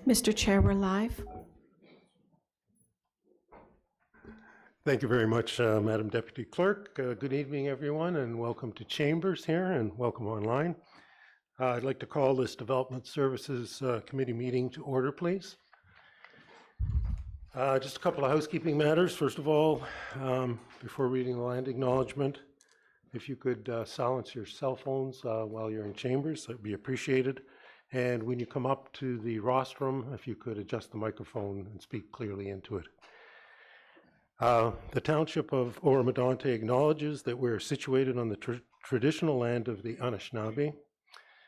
Mr. Chair, we're live. Thank you very much, Madam Deputy Clerk. Good evening, everyone, and welcome to Chambers here, and welcome online. I'd like to call this Development Services Committee meeting to order, please. Just a couple of housekeeping matters. First of all, before reading the land acknowledgement, if you could silence your cell phones while you're in Chambers, that would be appreciated. And when you come up to the rostrum, if you could adjust the microphone and speak clearly into it. The Township of Oro-Medonte acknowledges that we're situated on the traditional land of the Anishinaabe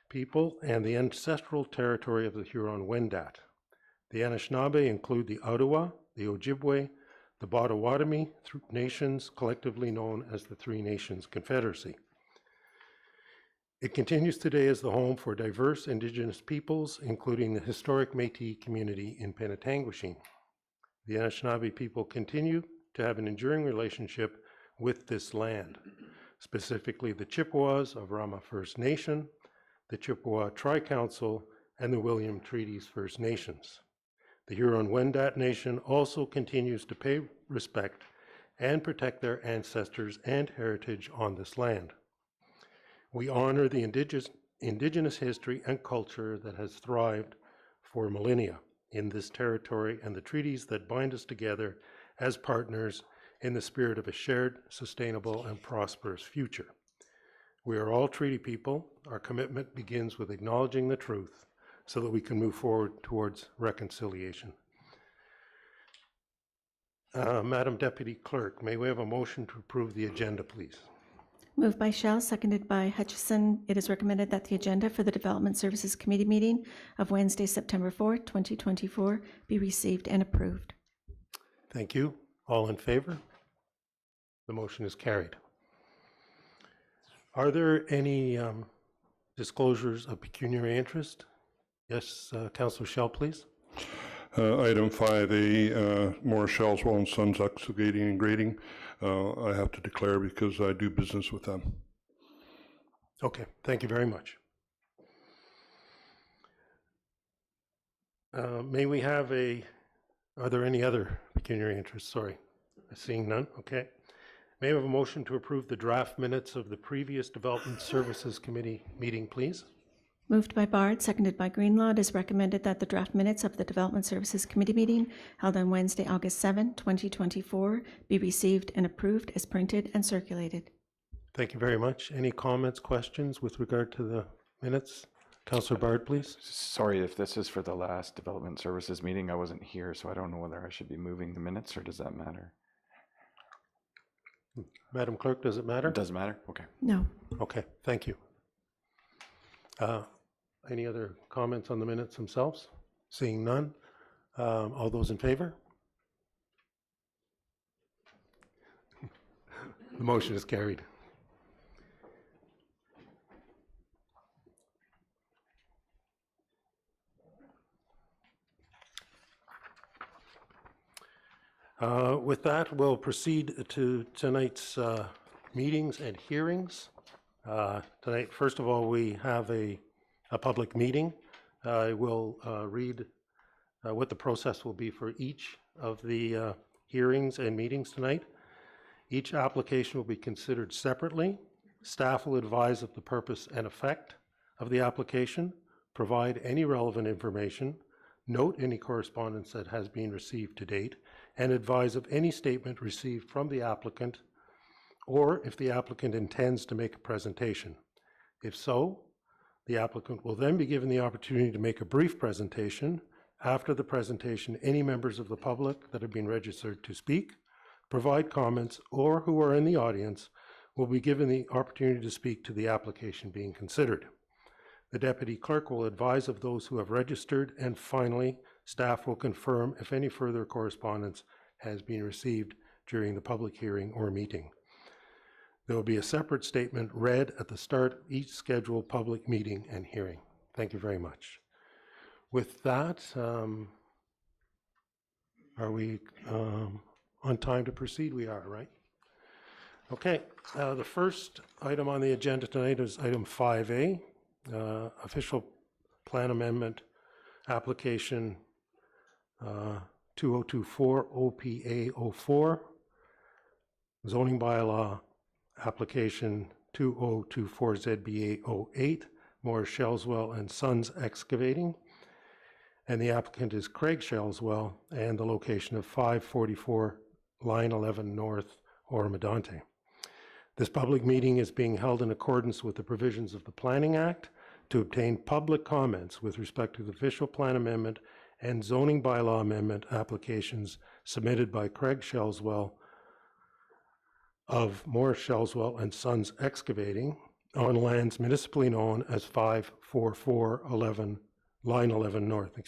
people and the ancestral territory of the Huron-Wendat. The Anishinaabe include the Ottawa, the Ojibwe, the Potawatomi nations, collectively known as the Three Nations Confederacy. It continues today as the home for diverse Indigenous peoples, including the historic Métis community in Penetanguishene. The Anishinaabe people continue to have an enduring relationship with this land, specifically the Chippewas of Rama First Nation, the Chippewa Tri-Council, and the William Treaties First Nations. The Huron-Wendat Nation also continues to pay respect and protect their ancestors and heritage on this land. We honor the indigenous history and culture that has thrived for millennia in this territory and the treaties that bind us together as partners in the spirit of a shared, sustainable, and prosperous future. We are all treaty people. Our commitment begins with acknowledging the truth so that we can move forward towards reconciliation. Madam Deputy Clerk, may we have a motion to approve the agenda, please? Moved by Shell, seconded by Hutchison. It is recommended that the agenda for the Development Services Committee meeting of Wednesday, September 4th, 2024 be received and approved. Thank you. All in favor? The motion is carried. Are there any disclosures of pecuniary interest? Yes, Councillor Shell, please. Item 5A, Morris Shellswell and Sons Excavating and Grading. I have to declare because I do business with them. Okay, thank you very much. May we have are there any other pecuniary interests? Sorry, seeing none, okay. May I have a motion to approve the draft minutes of the previous Development Services Committee meeting, please? Moved by Bard, seconded by Greenlaw. It is recommended that the draft minutes of the Development Services Committee meeting held on Wednesday, August 7, 2024 be received and approved as printed and circulated. Thank you very much. Any comments, questions with regard to the minutes? Councillor Bard, please. Sorry, if this is for the last Development Services meeting, I wasn't here, so I don't know whether I should be moving the minutes or does that matter? Madam Clerk, does it matter? It doesn't matter? Okay. No. Okay, thank you. Any other comments on the minutes themselves? Seeing none. All those in favor? The motion is carried. With that, we'll proceed to tonight's meetings and hearings. Tonight, first of all, we have a public meeting. I will read what the process will be for each of the hearings and meetings tonight. Each application will be considered separately. Staff will advise of the purpose and effect of the application, provide any relevant information, note any correspondence that has been received to date, and advise of any statement received from the applicant or if the applicant intends to make a presentation. If so, the applicant will then be given the opportunity to make a brief presentation. After the presentation, any members of the public that have been registered to speak, provide comments, or who are in the audience will be given the opportunity to speak to the application being considered. The Deputy Clerk will advise of those who have registered, and finally, staff will confirm if any further correspondence has been received during the public hearing or meeting. There will be a separate statement read at the start of each scheduled public meeting and hearing. Thank you very much. With that, are we on time to proceed? We are, right? Okay, the first item on the agenda tonight is item 5A, official plan amendment application 2024 OPA 04, zoning bylaw application 2024 ZBA 08, Morris Shelswell and Sons Excavating, and the applicant is Craig Shelswell, and the location of 544 Line 11 North, Oro-Medonte. This public meeting is being held in accordance with the provisions of the Planning Act to obtain public comments with respect to the official plan amendment and zoning bylaw amendment applications submitted by Craig Shelswell of Morris Shelswell and Sons Excavating on lands municipally known as 544 Line 11 North,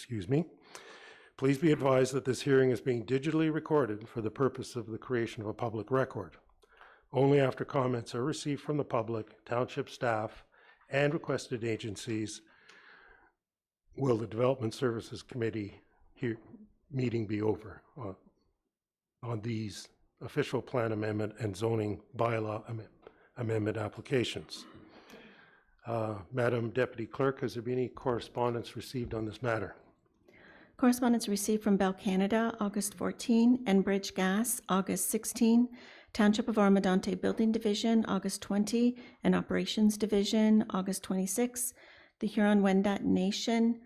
Please be advised that this hearing is being digitally recorded for the purpose of the creation of a public record. Only after comments are received from the public, township staff, and requested agencies will the Development Services Committee meeting be over on these official plan amendment and zoning bylaw amendment applications. Madam Deputy Clerk, has there been any correspondence received on this matter? Correspondence received from Bell Canada, August 14, Enbridge Gas, August 16, Township of Oro-Medonte Building Division, August 20, and Operations Division, August 26, the Huron-Wendat Nation,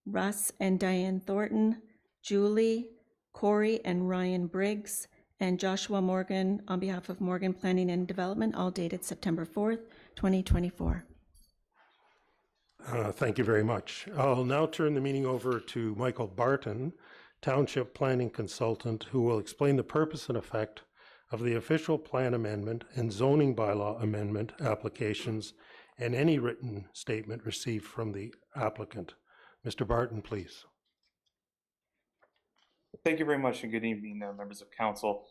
Russ and Diane Thornton, Julie, Corey and Ryan Briggs, and Joshua Morgan on behalf of Morgan Planning and Development, all dated September 4th, 2024. Thank you very much. I'll now turn the meeting over to Michael Barton, Township Planning Consultant, who will explain the purpose and effect of the official plan amendment and zoning bylaw amendment applications and any written statement received from the applicant. Mr. Barton, please. Thank you very much, and good evening, members of council.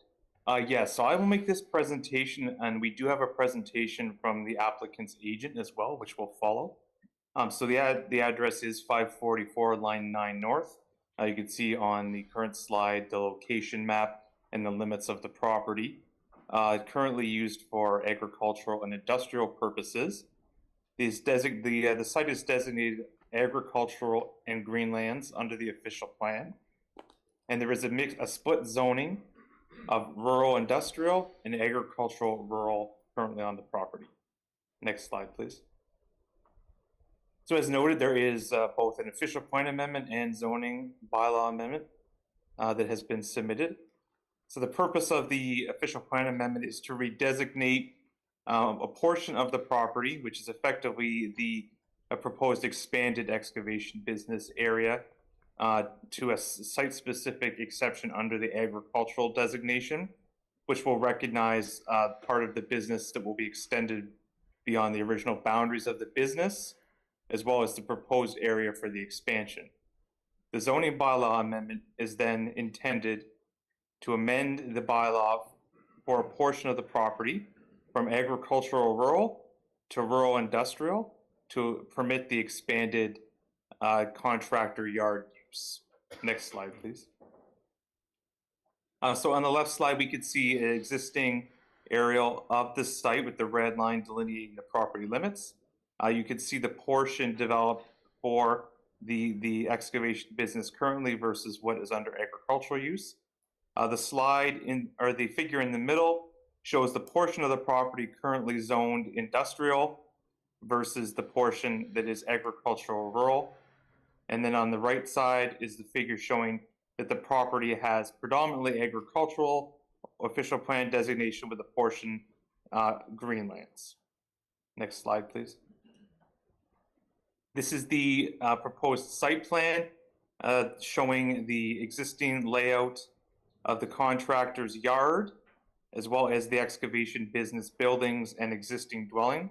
Yes, so I will make this presentation, and we do have a presentation from the applicant's agent as well, which will follow. So the address is 544 Line 9 North. You can see on the current slide the location map and the limits of the property. Currently used for agricultural and industrial purposes. The site is designated agricultural and greenlands under the official plan. And there is a split zoning of rural industrial and agricultural rural currently on the property. Next slide, please. So as noted, there is both an official plan amendment and zoning bylaw amendment that has been submitted. So the purpose of the official plan amendment is to redesignate a portion of the property, which is effectively the proposed expanded excavation business area, to a site-specific exception under the agricultural designation, which will recognize part of the business that will be extended beyond the original boundaries of the business, as well as the proposed area for the expansion. The zoning bylaw amendment is then intended to amend the bylaw for a portion of the property from agricultural rural to rural industrial to permit the expanded contractor yard use. Next slide, please. So on the left slide, we could see an existing aerial of the site with the red line delineating the property limits. You can see the portion developed for the excavation business currently versus what is under agricultural use. The figure in the middle shows the portion of the property currently zoned industrial versus the portion that is agricultural rural. And then on the right side is the figure showing that the property has predominantly agricultural official plan designation with a portion greenlands. Next slide, please. This is the proposed site plan showing the existing layout of the contractor's yard, as well as the excavation business buildings and existing dwelling.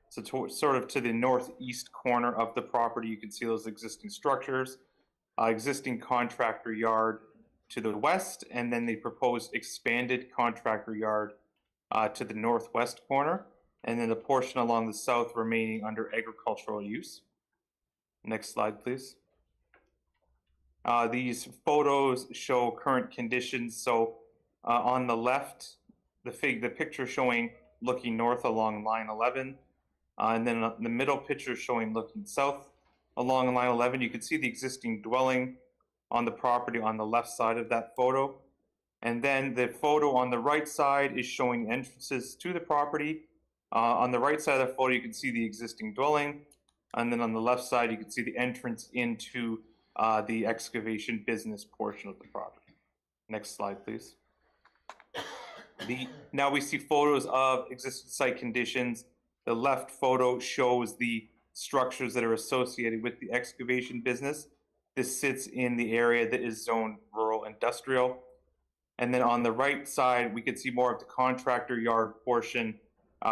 So sort of to the northeast corner of the property, you can see those existing structures, existing contractor yard to the west, and then the proposed expanded contractor yard to the northwest corner, and then the portion along the south remaining under agricultural use. Next slide, please. These photos show current conditions. So on the left, the picture showing looking north along line 11, and then the middle picture showing looking south along line 11, you can see the existing dwelling on the property on the left side of that photo. And then the photo on the right side is showing entrances to the property. On the right side of the photo, you can see the existing dwelling. And then on the left side, you can see the entrance into the excavation business portion of the property. Next slide, please. Now we see photos of existing site conditions. The left photo shows the structures that are associated with the excavation business. This sits in the area that is zoned rural industrial. And then on the right side, we can see more of the contractor yard portion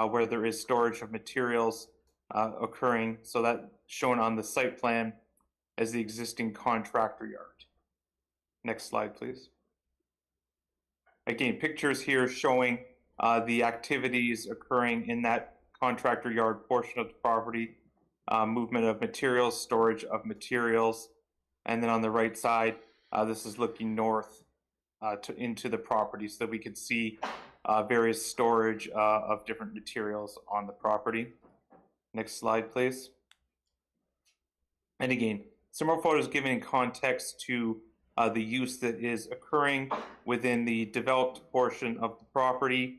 where there is storage of materials occurring. So that's shown on the site plan as the existing contractor yard. Next slide, please. Again, pictures here showing the activities occurring in that contractor yard portion of the property, movement of materials, storage of materials. And then on the right side, this is looking north into the property so that we could see various storage of different materials on the property. Next slide, please. And again, some more photos giving context to the use that is occurring within the developed portion of the property.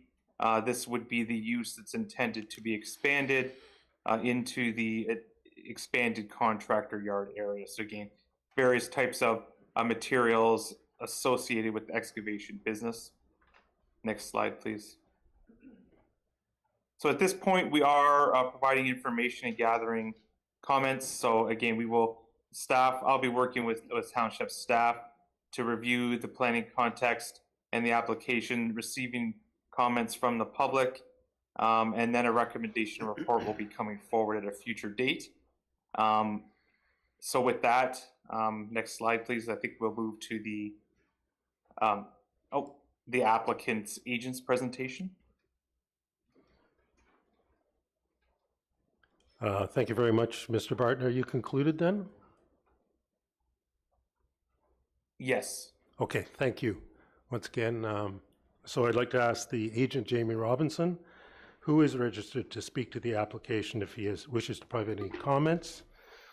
This would be the use that's intended to be expanded into the expanded contractor yard area. So again, various types of materials associated with the excavation business. Next slide, please. So at this point, we are providing information and gathering comments. So again, I'll be working with township staff to review the planning context and the application, receiving comments from the public, and then a recommendation report will be coming forward at a future date. So with that, next slide, please. I think we'll move to the applicant's agent's presentation. Thank you very much, Mr. Barton. Are you concluded then? Yes. Okay, thank you. Once again, so I'd like to ask the agent, Jamie Robinson, who is registered to speak to the application if he wishes to provide any comments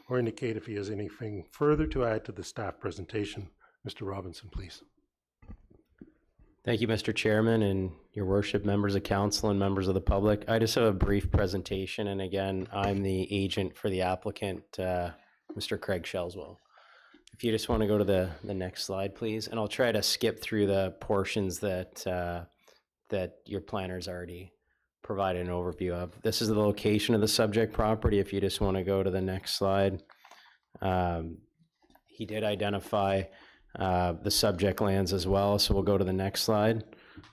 or indicate if he has anything further to add to the staff presentation. Mr. Robinson, please. Thank you, Mr. Chairman, and your worship, members of council and members of the public. I just have a brief presentation, and again, I'm the agent for the applicant, Mr. Craig Shelswell. If you just want to go to the next slide, please, and I'll try to skip through the portions that your planner's already provided an overview of. This is the location of the subject property. If you just want to go to the next slide. He did identify the subject lands as well, so we'll go to the next slide.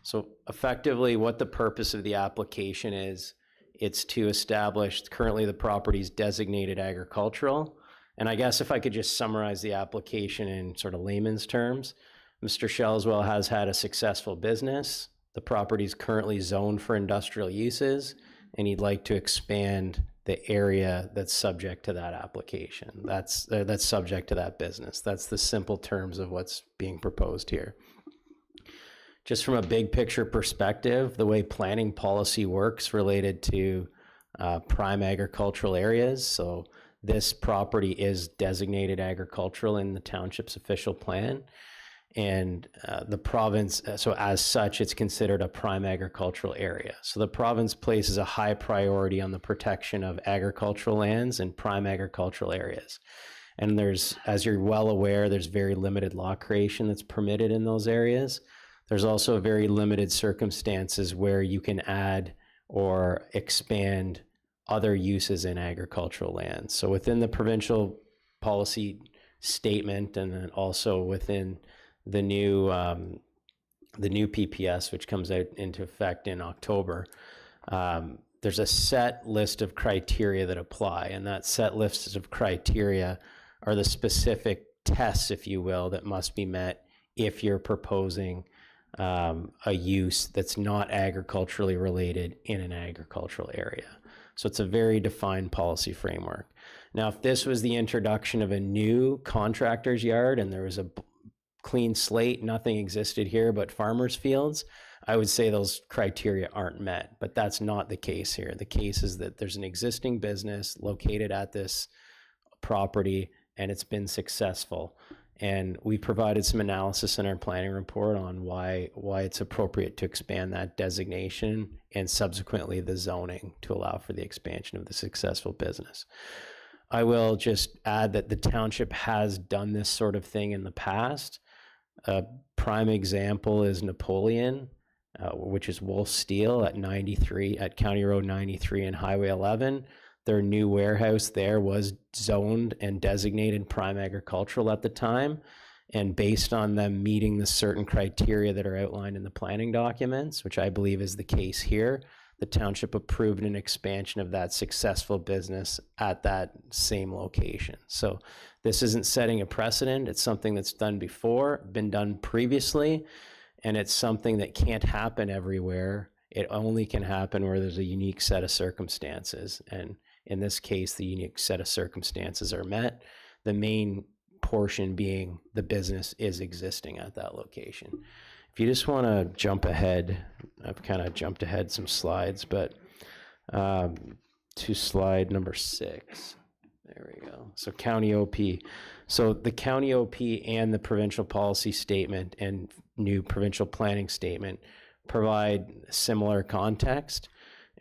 So effectively, what the purpose of the application is, it's to establish currently the property's designated agricultural. And I guess if I could just summarize the application in sort of layman's terms, Mr. Shelswell has had a successful business. The property is currently zoned for industrial uses, and he'd like to expand the area that's subject to that application. That's subject to that business. That's the simple terms of what's being proposed here. Just from a big picture perspective, the way planning policy works related to prime agricultural areas. So this property is designated agricultural in the township's official plan. And the province, so as such, it's considered a prime agricultural area. So the province places a high priority on the protection of agricultural lands and prime agricultural areas. And there's, as you're well aware, there's very limited law creation that's permitted in those areas. There's also very limited circumstances where you can add or expand other uses in agricultural lands. So within the provincial policy statement, and then also within the new PPS, which comes out into effect in October, there's a set list of criteria that apply, and that set list of criteria are the specific tests, if you will, that must be met if you're proposing a use that's not agriculturally related in an agricultural area. So it's a very defined policy framework. Now, if this was the introduction of a new contractor's yard and there was a clean slate, nothing existed here but farmers' fields, I would say those criteria aren't met, but that's not the case here. The case is that there's an existing business located at this property, and it's been successful. And we provided some analysis in our planning report on why it's appropriate to expand that designation and subsequently the zoning to allow for the expansion of the successful business. I will just add that the township has done this sort of thing in the past. A prime example is Napoleon, which is Wolf Steel at County Road 93 and Highway 11. Their new warehouse there was zoned and designated prime agricultural at the time. And based on them meeting the certain criteria that are outlined in the planning documents, which I believe is the case here, the township approved an expansion of that successful business at that same location. So this isn't setting a precedent. It's something that's done before, been done previously, and it's something that can't happen everywhere. It only can happen where there's a unique set of circumstances. And in this case, the unique set of circumstances are met. The main portion being the business is existing at that location. If you just want to jump ahead, I've kind of jumped ahead some slides, but to slide number 6. There we go. So county OP. So the county OP and the provincial policy statement and new provincial planning statement provide similar context.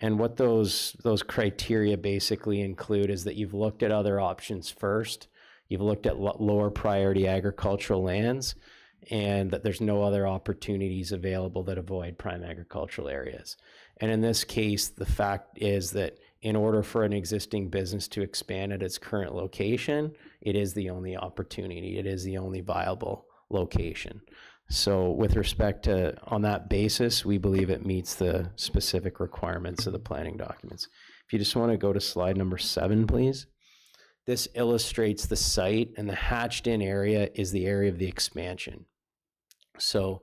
And what those criteria basically include is that you've looked at other options first, you've looked at lower priority agricultural lands, and that there's no other opportunities available that avoid prime agricultural areas. And in this case, the fact is that in order for an existing business to expand at its current location, it is the only opportunity, it is the only viable location. So with respect to, on that basis, we believe it meets the specific requirements of the planning documents. If you just want to go to slide number 7, please. This illustrates the site, and the hatched in area is the area of the expansion. So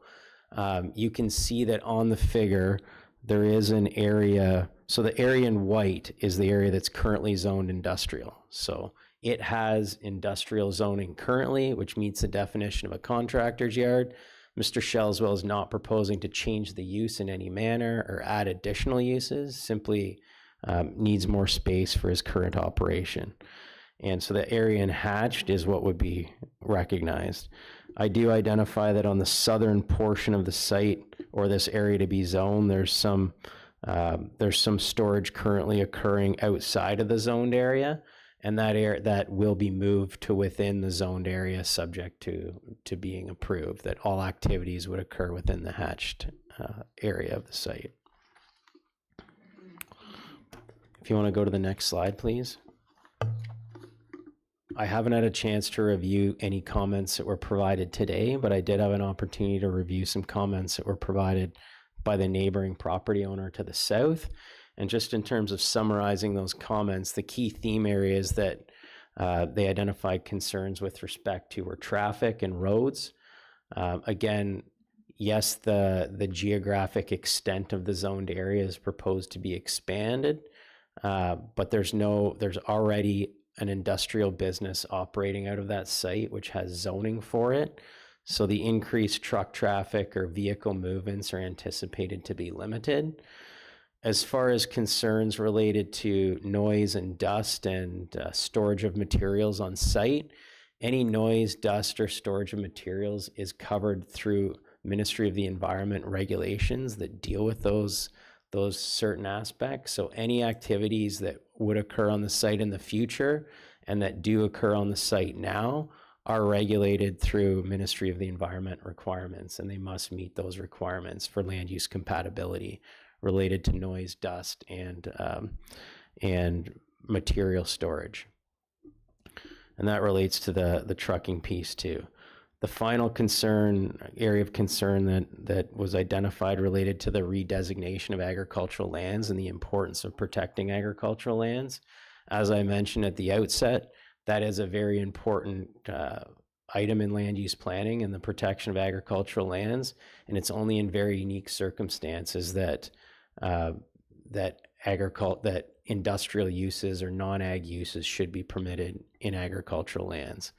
you can see that on the figure, there is an area. So the area in white is the area that's currently zoned industrial. So it has industrial zoning currently, which meets the definition of a contractor's yard. Mr. Shelswell is not proposing to change the use in any manner or add additional uses, simply needs more space for his current operation. And so the area in hatched is what would be recognized. I do identify that on the southern portion of the site, or this area to be zoned, there's some storage currently occurring outside of the zoned area, and that area that will be moved to within the zoned area, subject to being approved. That all activities would occur within the hatched area of the site. If you want to go to the next slide, please. I haven't had a chance to review any comments that were provided today, but I did have an opportunity to review some comments that were provided by the neighboring property owner to the south. And just in terms of summarizing those comments, the key theme areas that they identified concerns with respect to were traffic and roads. Again, yes, the geographic extent of the zoned area is proposed to be expanded, but there's already an industrial business operating out of that site, which has zoning for it. So the increased truck traffic or vehicle movements are anticipated to be limited. As far as concerns related to noise and dust and storage of materials on site, any noise, dust, or storage of materials is covered through Ministry of the Environment regulations that deal with those certain aspects. So any activities that would occur on the site in the future and that do occur on the site now are regulated through Ministry of the Environment requirements, and they must meet those requirements for land use compatibility related to noise, dust, and material storage. And that relates to the trucking piece too. The final area of concern that was identified related to the redesignation of agricultural lands and the importance of protecting agricultural lands. As I mentioned at the outset, that is a very important item in land use planning and the protection of agricultural lands. And it's only in very unique circumstances that industrial uses or non-ag uses should be permitted in agricultural lands.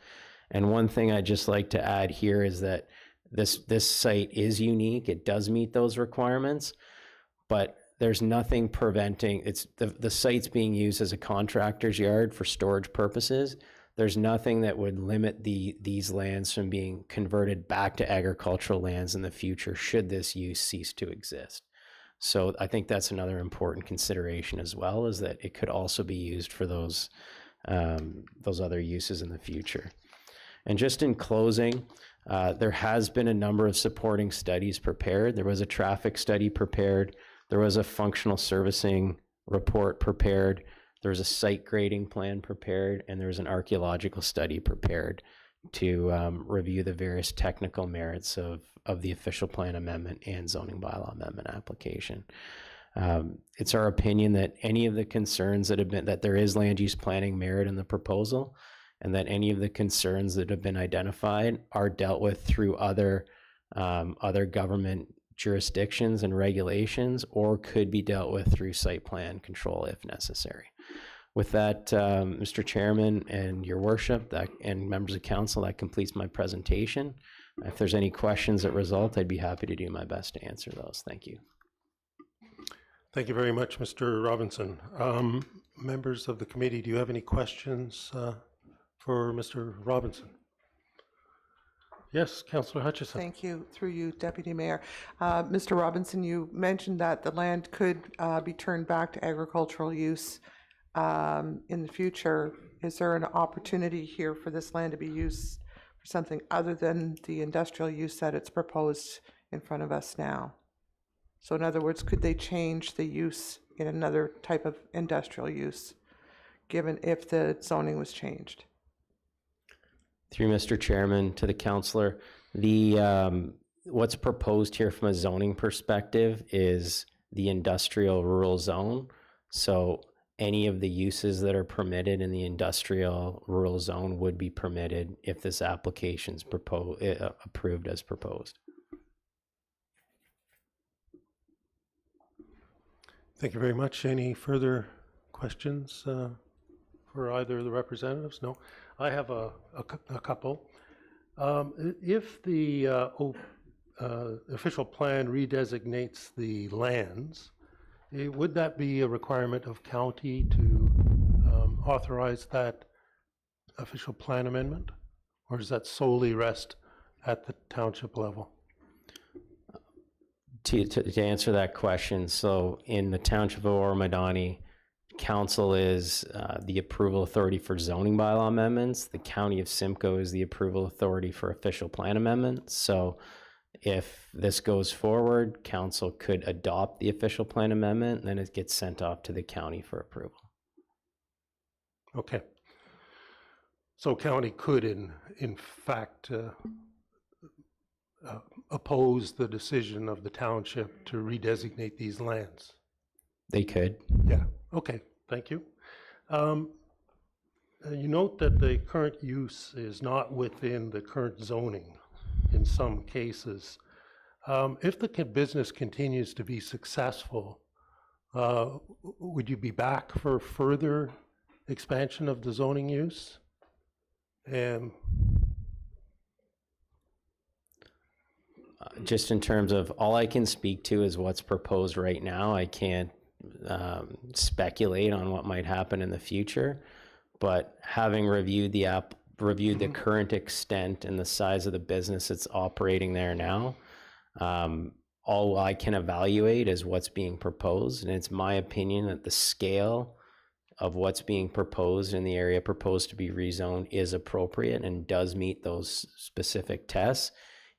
And one thing I'd just like to add here is that this site is unique. It does meet those requirements, but there's nothing preventing the site's being used as a contractor's yard for storage purposes. there's nothing that would limit these lands from being converted back to agricultural lands in the future should this use cease to exist. So I think that's another important consideration as well, is that it could also be used for those other uses in the future. And just in closing, there has been a number of supporting studies prepared. There was a traffic study prepared. There was a functional servicing report prepared. There was a site grading plan prepared, and there was an archaeological study prepared to review the various technical merits of the official plan amendment and zoning bylaw amendment application. It's our opinion that any of the concerns that there is land use planning merit in the proposal, and that any of the concerns that have been identified are dealt with through other government jurisdictions and regulations, or could be dealt with through site plan control if necessary. With that, Mr. Chairman and Your Worship, and members of council, that completes my presentation. If there's any questions that result, I'd be happy to do my best to answer those. Thank you. Thank you very much, Mr. Robinson. Members of the committee, do you have any questions for Mr. Robinson? Yes, Councillor Hutchison. Thank you. Through you, Deputy Mayor. Mr. Robinson, you mentioned that the land could be turned back to agricultural use in the future. Is there an opportunity here for this land to be used for something other than the industrial use that it's proposed in front of us now? So in other words, could they change the use in another type of industrial use, given if the zoning was changed? Through Mr. Chairman to the councillor, what's proposed here from a zoning perspective is the industrial rural zone. So any of the uses that are permitted in the industrial rural zone would be permitted if this application's approved as proposed. Thank you very much. Any further questions for either of the representatives? No. I have a couple. If the official plan redesignates the lands, would that be a requirement of county to authorize that official plan amendment? Or does that solely rest at the township level? To answer that question, so in the township of Oro-Medonte, council is the approval authority for zoning bylaw amendments. The county of Simcoe is the approval authority for official plan amendments. So if this goes forward, council could adopt the official plan amendment, and then it gets sent off to the county for approval. Okay. So county could in fact oppose the decision of the township to redesignate these lands? They could. Yeah, okay, thank you. You note that the current use is not within the current zoning in some cases. If the business continues to be successful, would you be back for further expansion of the zoning use? Just in terms of, all I can speak to is what's proposed right now. I can't speculate on what might happen in the future, but having reviewed the current extent and the size of the business that's operating there now, all I can evaluate is what's being proposed, and it's my opinion that the scale of what's being proposed in the area proposed to be rezoned is appropriate and does meet those specific tests.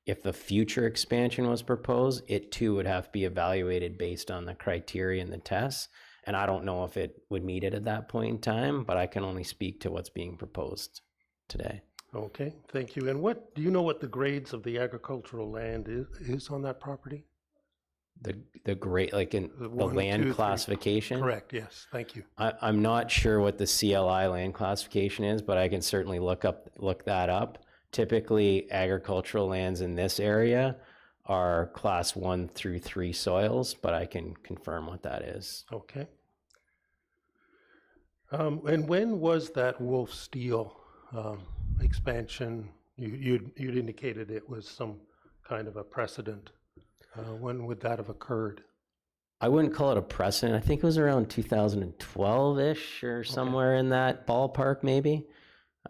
If the future expansion was proposed, it too would have to be evaluated based on the criteria and the tests. And I don't know if it would meet it at that point in time, but I can only speak to what's being proposed today. Okay, thank you. And do you know what the grades of the agricultural land is on that property? The grade, like in the land classification? Correct, yes, thank you. I'm not sure what the CLI land classification is, but I can certainly look that up. Typically, agricultural lands in this area are class 1 through 3 soils, but I can confirm what that is. Okay. And when was that Wolf Steel expansion? You'd indicated it was some kind of a precedent. When would that have occurred? I wouldn't call it a precedent. I think it was around 2012-ish or somewhere in that ballpark, maybe.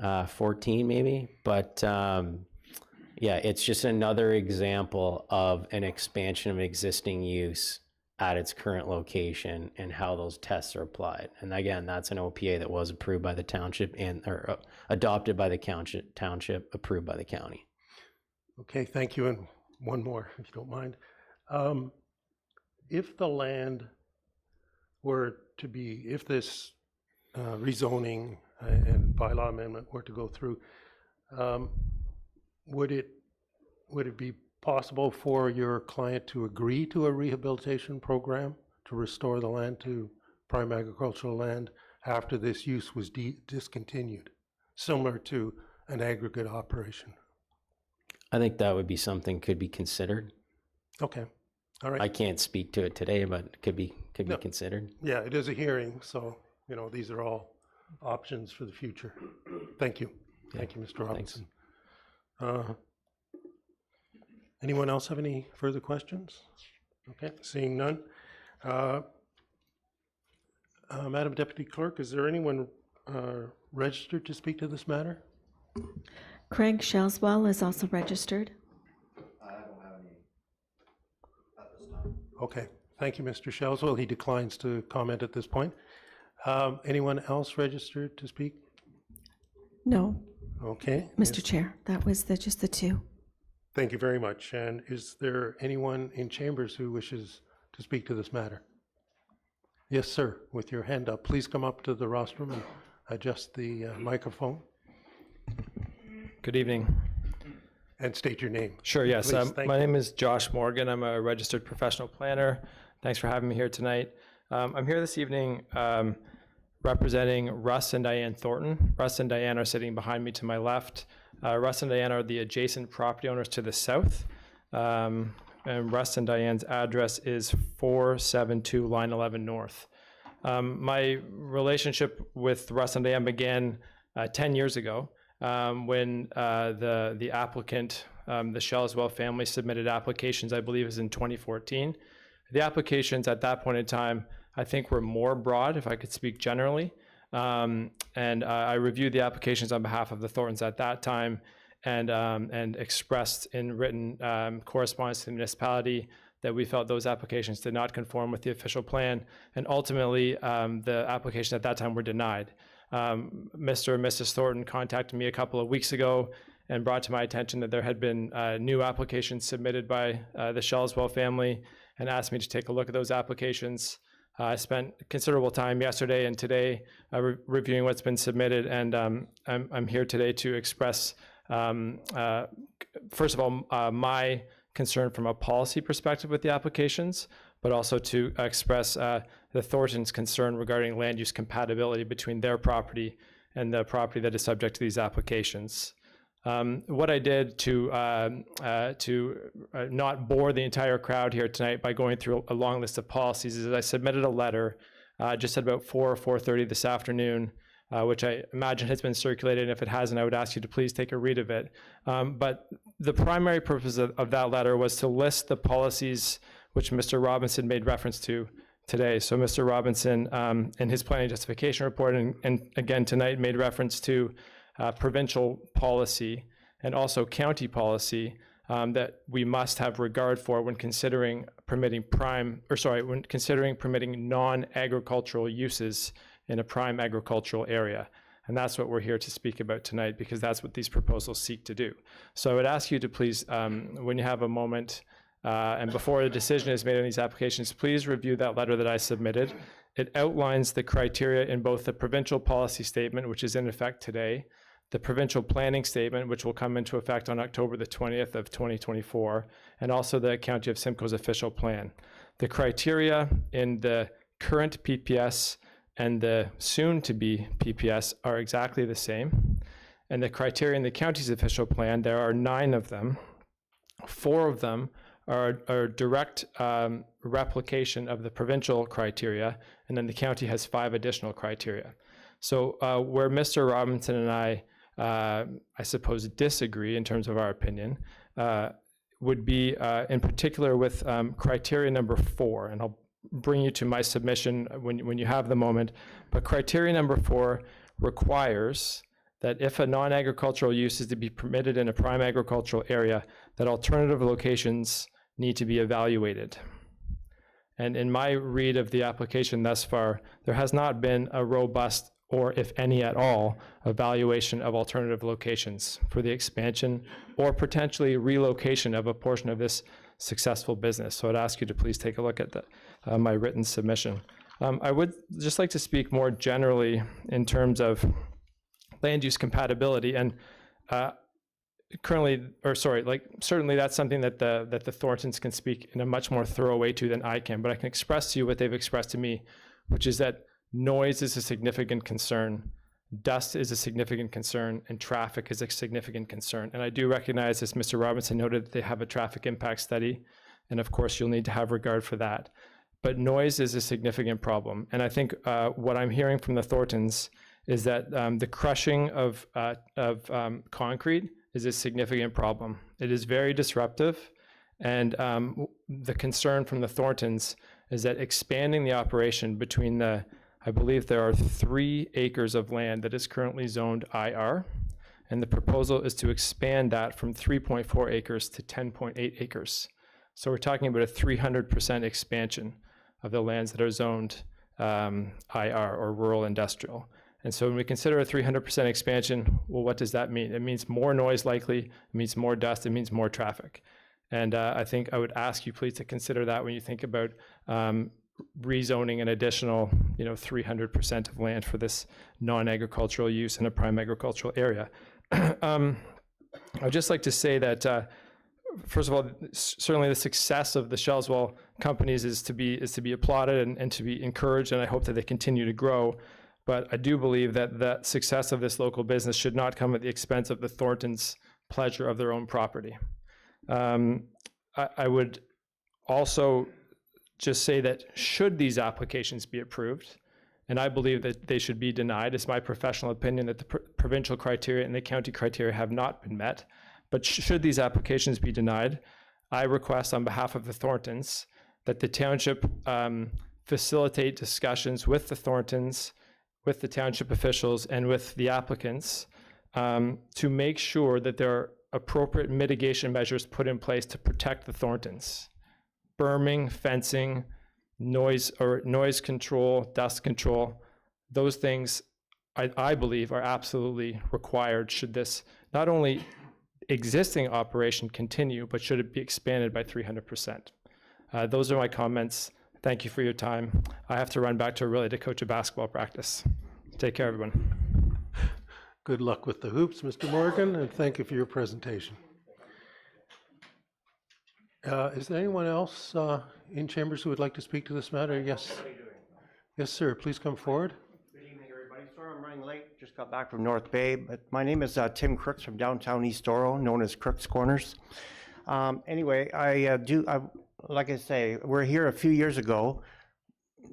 14 maybe, but yeah, it's just another example of an expansion of existing use at its current location and how those tests are applied. And again, that's an OPA that was approved by the township or adopted by the township, approved by the county. Okay, thank you. And one more, if you don't mind. If the land were to be, if this rezoning and bylaw amendment were to go through, would it be possible for your client to agree to a rehabilitation program to restore the land to prime agricultural land after this use was discontinued, similar to an aggregate operation? I think that would be something could be considered. Okay, all right. I can't speak to it today, but it could be No. considered. Yeah, it is a hearing, so, you know, these are all options for the future. Thank you. Thank you, Mr. Robinson. Anyone else have any further questions? Okay, seeing none. Madam Deputy Clerk, is there anyone registered to speak to this matter? Craig Shelswell is also registered. Okay, thank you, Mr. Shelswell. He declines to comment at this point. Anyone else registered to speak? No, Okay. Mr. Chair, that was just the two. Thank you very much. And is there anyone in chambers who wishes to speak to this matter? Yes, sir, with your hand up. Please come up to the rostrum and adjust the microphone Good evening. and state your name. Sure, yes. Please, thank My you. name is Josh Morgan. I'm a registered professional planner. Thanks for having me here tonight. I'm here this evening representing Russ and Diane Thornton. Russ and Diane are sitting behind me to my left. Russ and Diane are the adjacent property owners to the south. And Russ and Diane's address is 472 Line 11 North. My relationship with Russ and Diane began 10 years ago when the applicant, the Shelswell family, submitted applications, I believe it was in 2014. The applications at that point in time, I think, were more broad, if I could speak generally. And I reviewed the applications on behalf of the Thorntons at that time and expressed in written correspondence to the municipality that we felt those applications did not conform with the official plan. And ultimately, the applications at that time were denied. Mr. and Mrs. Thornton contacted me a couple of weeks ago and brought to my attention that there had been new applications submitted by the Shelswell family and asked me to take a look at those applications. I spent considerable time yesterday and today reviewing what's been submitted, and I'm here today to express, first of all, my concern from a policy perspective with the applications, but also to express the Thorntons' concern regarding land use compatibility between their property and the property that is subject to these applications. What I did to not bore the entire crowd here tonight by going through a long list of policies is I submitted a letter just at about 4 or 4:30 this afternoon, which I imagine has been circulated. And if it hasn't, I would ask you to please take a read of it. But the primary purpose of that letter was to list the policies which Mr. Robinson made reference to today. So Mr. Robinson, in his planning justification report, and again tonight, made reference to provincial policy and also county policy that we must have regard for when considering permitting non-agricultural uses in a prime agricultural area. And that's what we're here to speak about tonight, because that's what these proposals seek to do. So I would ask you to please, when you have a moment, and before a decision is made on these applications, please review that letter that I submitted. It outlines the criteria in both the provincial policy statement, which is in effect today, the provincial planning statement, which will come into effect on October the 20th of 2024, and also the County of Simcoe's official plan. The criteria in the current PPS and the soon-to-be PPS are exactly the same. And the criteria in the county's official plan, there are 9 of them. 4 of them are direct replication of the provincial criteria, and then the county has 5 additional criteria. So where Mr. Robinson and I suppose, disagree in terms of our opinion, would be in particular with criteria number 4, and I'll bring you to my submission when you have the moment. But criteria number 4 requires that if a non-agricultural use is to be permitted in a prime agricultural area, that alternative locations need to be evaluated. And in my read of the application thus far, there has not been a robust, or if any at all, evaluation of alternative locations for the expansion or potentially relocation of a portion of this successful business. So I'd ask you to please take a look at my written submission. I would just like to speak more generally in terms of land use compatibility, and certainly that's something that the Thorntons can speak in a much more thorough way to than I can, but I can express to you what they've expressed to me, which is that noise is a significant concern, dust is a significant concern, and traffic is a significant concern. And I do recognize, as Mr. Robinson noted, that they have a traffic impact study, and of course you'll need to have regard for that. But noise is a significant problem. And I think what I'm hearing from the Thorntons is that the crushing of concrete is a significant problem. It is very disruptive. And the concern from the Thorntons is that expanding the operation between I believe there are 3 acres of land that is currently zoned IR. And the proposal is to expand that from 3.4 acres to 10.8 acres. So we're talking about a 300% expansion of the lands that are zoned IR, or rural industrial. And so when we consider a 300% expansion, well, what does that mean? It means more noise likely, it means more dust, it means more traffic. And I think I would ask you please to consider that when you think about rezoning an additional 300% of land for this non-agricultural use in a prime agricultural area. I'd just like to say that first of all, certainly the success of the Shellswell companies is to be applauded and to be encouraged, and I hope that they continue to grow. But I do believe that the success of this local business should not come at the expense of the Thorntons' pleasure of their own property. I would also just say that should these applications be approved, and I believe that they should be denied, it's my professional opinion that the provincial criteria and the county criteria have not been met, but should these applications be denied, I request on behalf of the Thorntons that the township facilitate discussions with the Thorntons, with the township officials, and with the applicants to make sure that there are appropriate mitigation measures put in place to protect the Thorntons. Berming, fencing, noise control, dust control, those things I believe are absolutely required should this not only existing operation continue, but should it be expanded by 300%. Those are my comments. Thank you for your time. I have to run back to Orillia to coach a basketball practice. Take care, everyone. Good luck with the hoops, Mr. Morgan, and thank you for your presentation. Is there anyone else in chambers who would like to speak to this matter? Yes. Yes, sir. Please come forward. Good evening, everybody. Sorry I'm running late. Just got back from North Bay, but my name is Tim Crooks from downtown East Oro, known as Crooks Corners. Anyway, like I say, we're here a few years ago.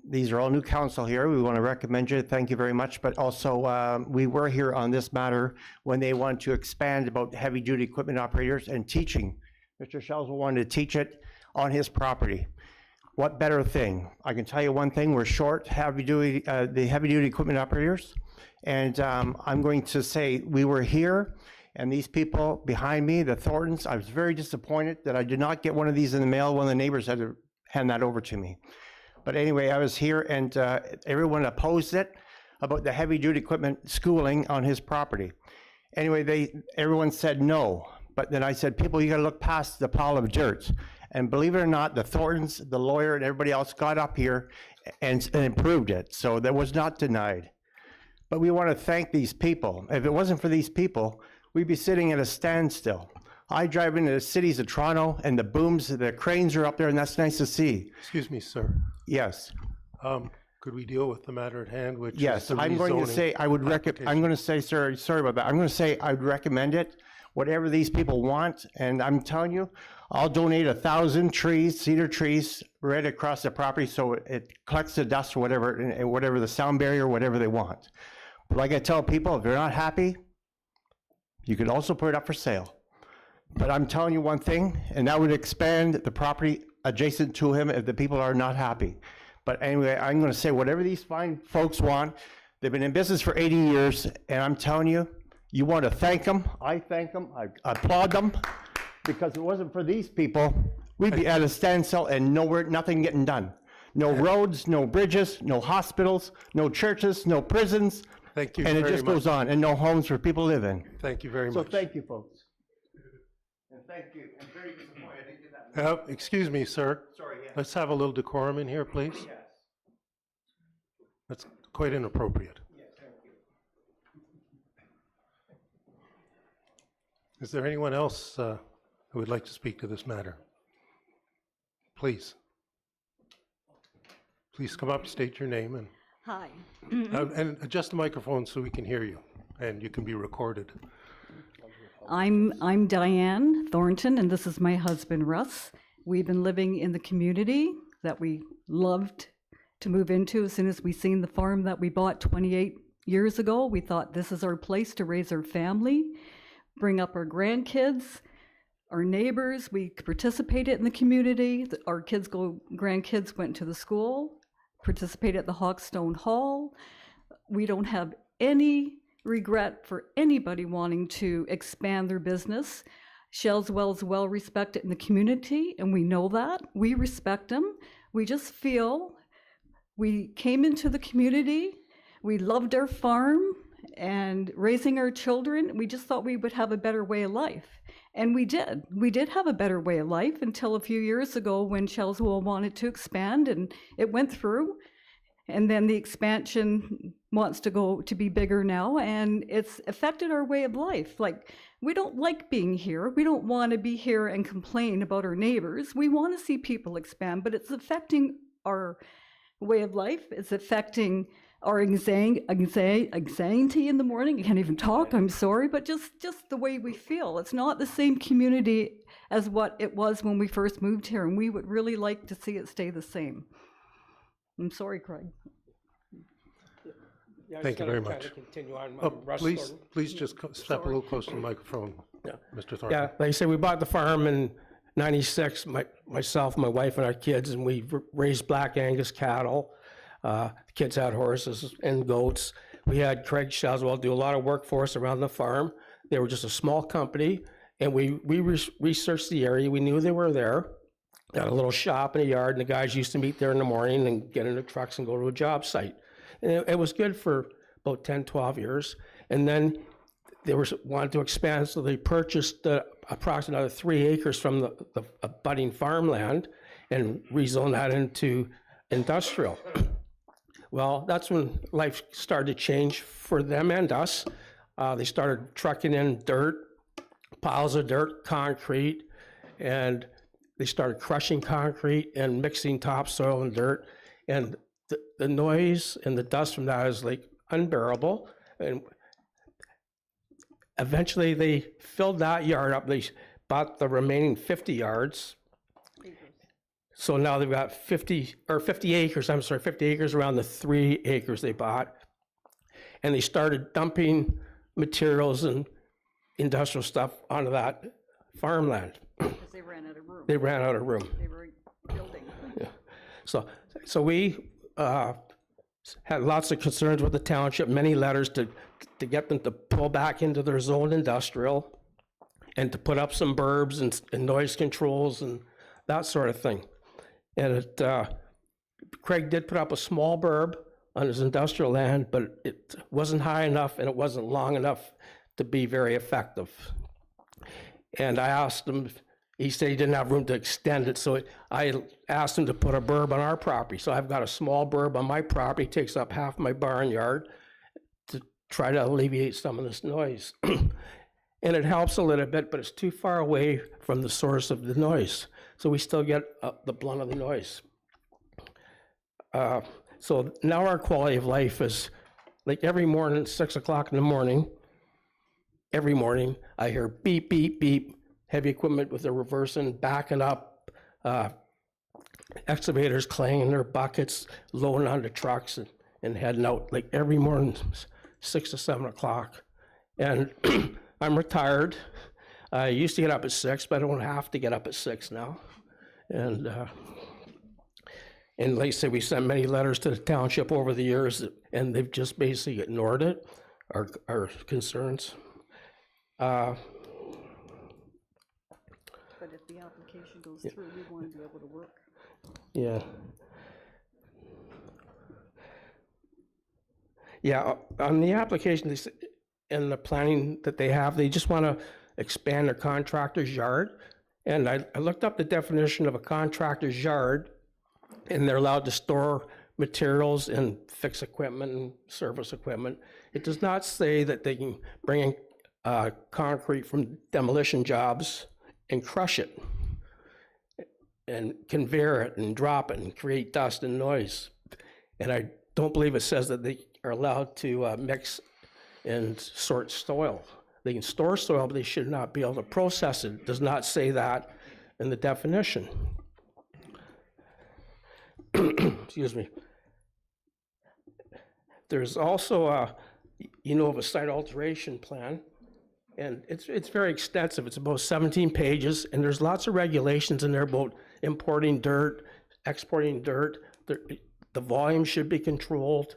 These are all new council here. We want to recommend you. Thank you very much. But also, we were here on this matter when they wanted to expand about heavy-duty equipment operators and teaching. Mr. Shellswell wanted to teach it on his property. What better thing? I can tell you one thing. We're short the heavy-duty equipment operators. And I'm going to say we were here, and these people behind me, the Thorntons, I was very disappointed that I did not get one of these in the mail. One of the neighbors had to hand that over to me. But anyway, I was here, and everyone opposed it about the heavy-duty equipment schooling on his property. Anyway, everyone said no. But then I said, people, you got to look past the pile of dirt. And believe it or not, the Thorntons, the lawyer, and everybody else got up here and approved it. So that was not denied. But we want to thank these people. If it wasn't for these people, we'd be sitting at a standstill. I drive into the cities of Toronto, and the booms, the cranes are up there, and that's nice to see. Excuse me, sir. Yes. Could we deal with the matter at hand, which yes, is the I'm going to say I would recommend. I'm going to say, sir, sorry about that. I'm going to say I'd recommend it. Whatever these people want, and I'm telling you, I'll donate 1,000 trees, cedar trees, right across the property, so it collects the dust or whatever the sound barrier, whatever they want. But like I tell people, if they're not happy, you could also put it up for sale. But I'm telling you one thing, and that would expand the property adjacent to him if the people are not happy. But anyway, I'm going to say whatever these fine folks want. They've been in business for 80 years, and I'm telling you, You want to thank them. I thank them. I applaud them. Because if it wasn't for these people, we'd be at a standstill and nothing getting done. No roads, no bridges, no hospitals, no churches, no prisons. Thank you And it very just much. goes on, and no homes for people to live in. Thank you very So much. thank you, folks. And thank you. I'm very disappointed I didn't get that. Excuse me, sir. Sorry, yeah. Let's have a little decorum in here, please. Yes. That's quite inappropriate. Yes, thank you. Is there anyone else who would like to speak to this matter? Please. Please come up, state your name, Hi. and adjust the microphone so we can hear you, and you can be recorded. I'm Diane Thornton, and this is my husband, Russ. We've been living in the community that we loved to move into as soon as we seen the farm that we bought 28 years ago. We thought this is our place to raise our family, bring up our grandkids, our neighbors. We participated in the community. Our grandkids went to the school, participated at the Hawkstone Hall. We don't have any regret for anybody wanting to expand their business. Shellswell is well respected in the community, and we know that. We respect them. We just feel we came into the community, we loved our farm and raising our children. We just thought we would have a better way of life. And we did. We did have a better way of life until a few years ago when Shellswell wanted to expand, and it went through. And then the expansion wants to go to be bigger now, and it's affected our way of life. Like, we don't like being here. We don't want to be here and complain about our neighbors. We want to see people expand, but it's affecting our way of life. It's affecting our anxiety in the morning. I can't even talk, I'm sorry, but just the way we feel. It's not the same community as what it was when we first moved here, and we would really like to see it stay the same. I'm sorry, Craig. Thank you very much. Continue on. Please just step a little closer to the microphone, Mr. Thornton. Yeah, like I said, we bought the farm in '96, myself, my wife, and our kids, and we raised Black Angus cattle. The kids had horses and goats. We had Craig Shellswell do a lot of work for us around the farm. They were just a small company, and we researched the area. We knew they were there. Got a little shop in a yard, and the guys used to meet there in the morning and get in the trucks and go to a job site. And it was good for about 10, 12 years. And then they wanted to expand, so they purchased approximately 3 acres from the budding farmland and rezoned that into industrial. Well, that's when life started to change for them and us. They started trucking in dirt, piles of dirt, concrete, and they started crushing concrete and mixing topsoil and dirt. And the noise and the dust from that is like unbearable. And eventually they filled that yard up. They bought the remaining 50 yards. So now they've got 50 acres around the 3 acres they bought. And they started dumping materials and industrial stuff onto that farmland. Because they ran out of room. They ran out of room. They were building. Yeah. So we had lots of concerns with the township, many letters to get them to pull back into their zone industrial and to put up some burbs and noise controls and that sort of thing. And Craig did put up a small burb on his industrial land, but it wasn't high enough and it wasn't long enough to be very effective. And I asked him, he said he didn't have room to extend it, so I asked him to put a burb on our property. So I've got a small burb on my property, takes up half my barnyard to try to alleviate some of this noise. And it helps a little bit, but it's too far away from the source of the noise. So we still get the blunt of the noise. So now our quality of life is, like every morning, 6 o'clock in the morning, every morning, I hear beep, beep, beep, heavy equipment with the reversing, backing up, excavators clanging their buckets, loading onto trucks and heading out, like every morning, 6 to 7 o'clock. And I'm retired. I used to get up at 6, but I don't have to get up at 6 now. And like I say, we sent many letters to the township over the years, and they've just basically ignored it, our concerns. Uh, But if the application goes through, we want to be able to work. Yeah. Yeah, on the application, and the planning that they have, they just want to expand their contractor's yard. And I looked up the definition of a contractor's yard, and they're allowed to store materials and fix equipment and service equipment. It does not say that they can bring in concrete from demolition jobs and crush it and conveyor it and drop it and create dust and noise. And I don't believe it says that they are allowed to mix and sort soil. They can store soil, but they should not be able to process it. It does not say that in the definition. Excuse me. There's also a site alteration plan, and it's very extensive. It's about 17 pages, and there's lots of regulations in there about importing dirt, exporting dirt. The volume should be controlled.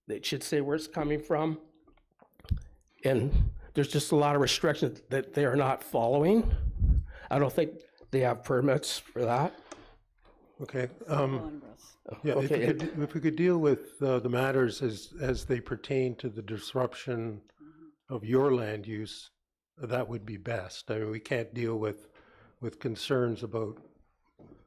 It should say where it's coming from. And there's just a lot of restrictions that they are not following. I don't think they have permits for that. Okay. On, Russ. Yeah, Okay. if we could deal with the matters as they pertain to the disruption of your land use, that would be best. I mean, we can't deal with concerns about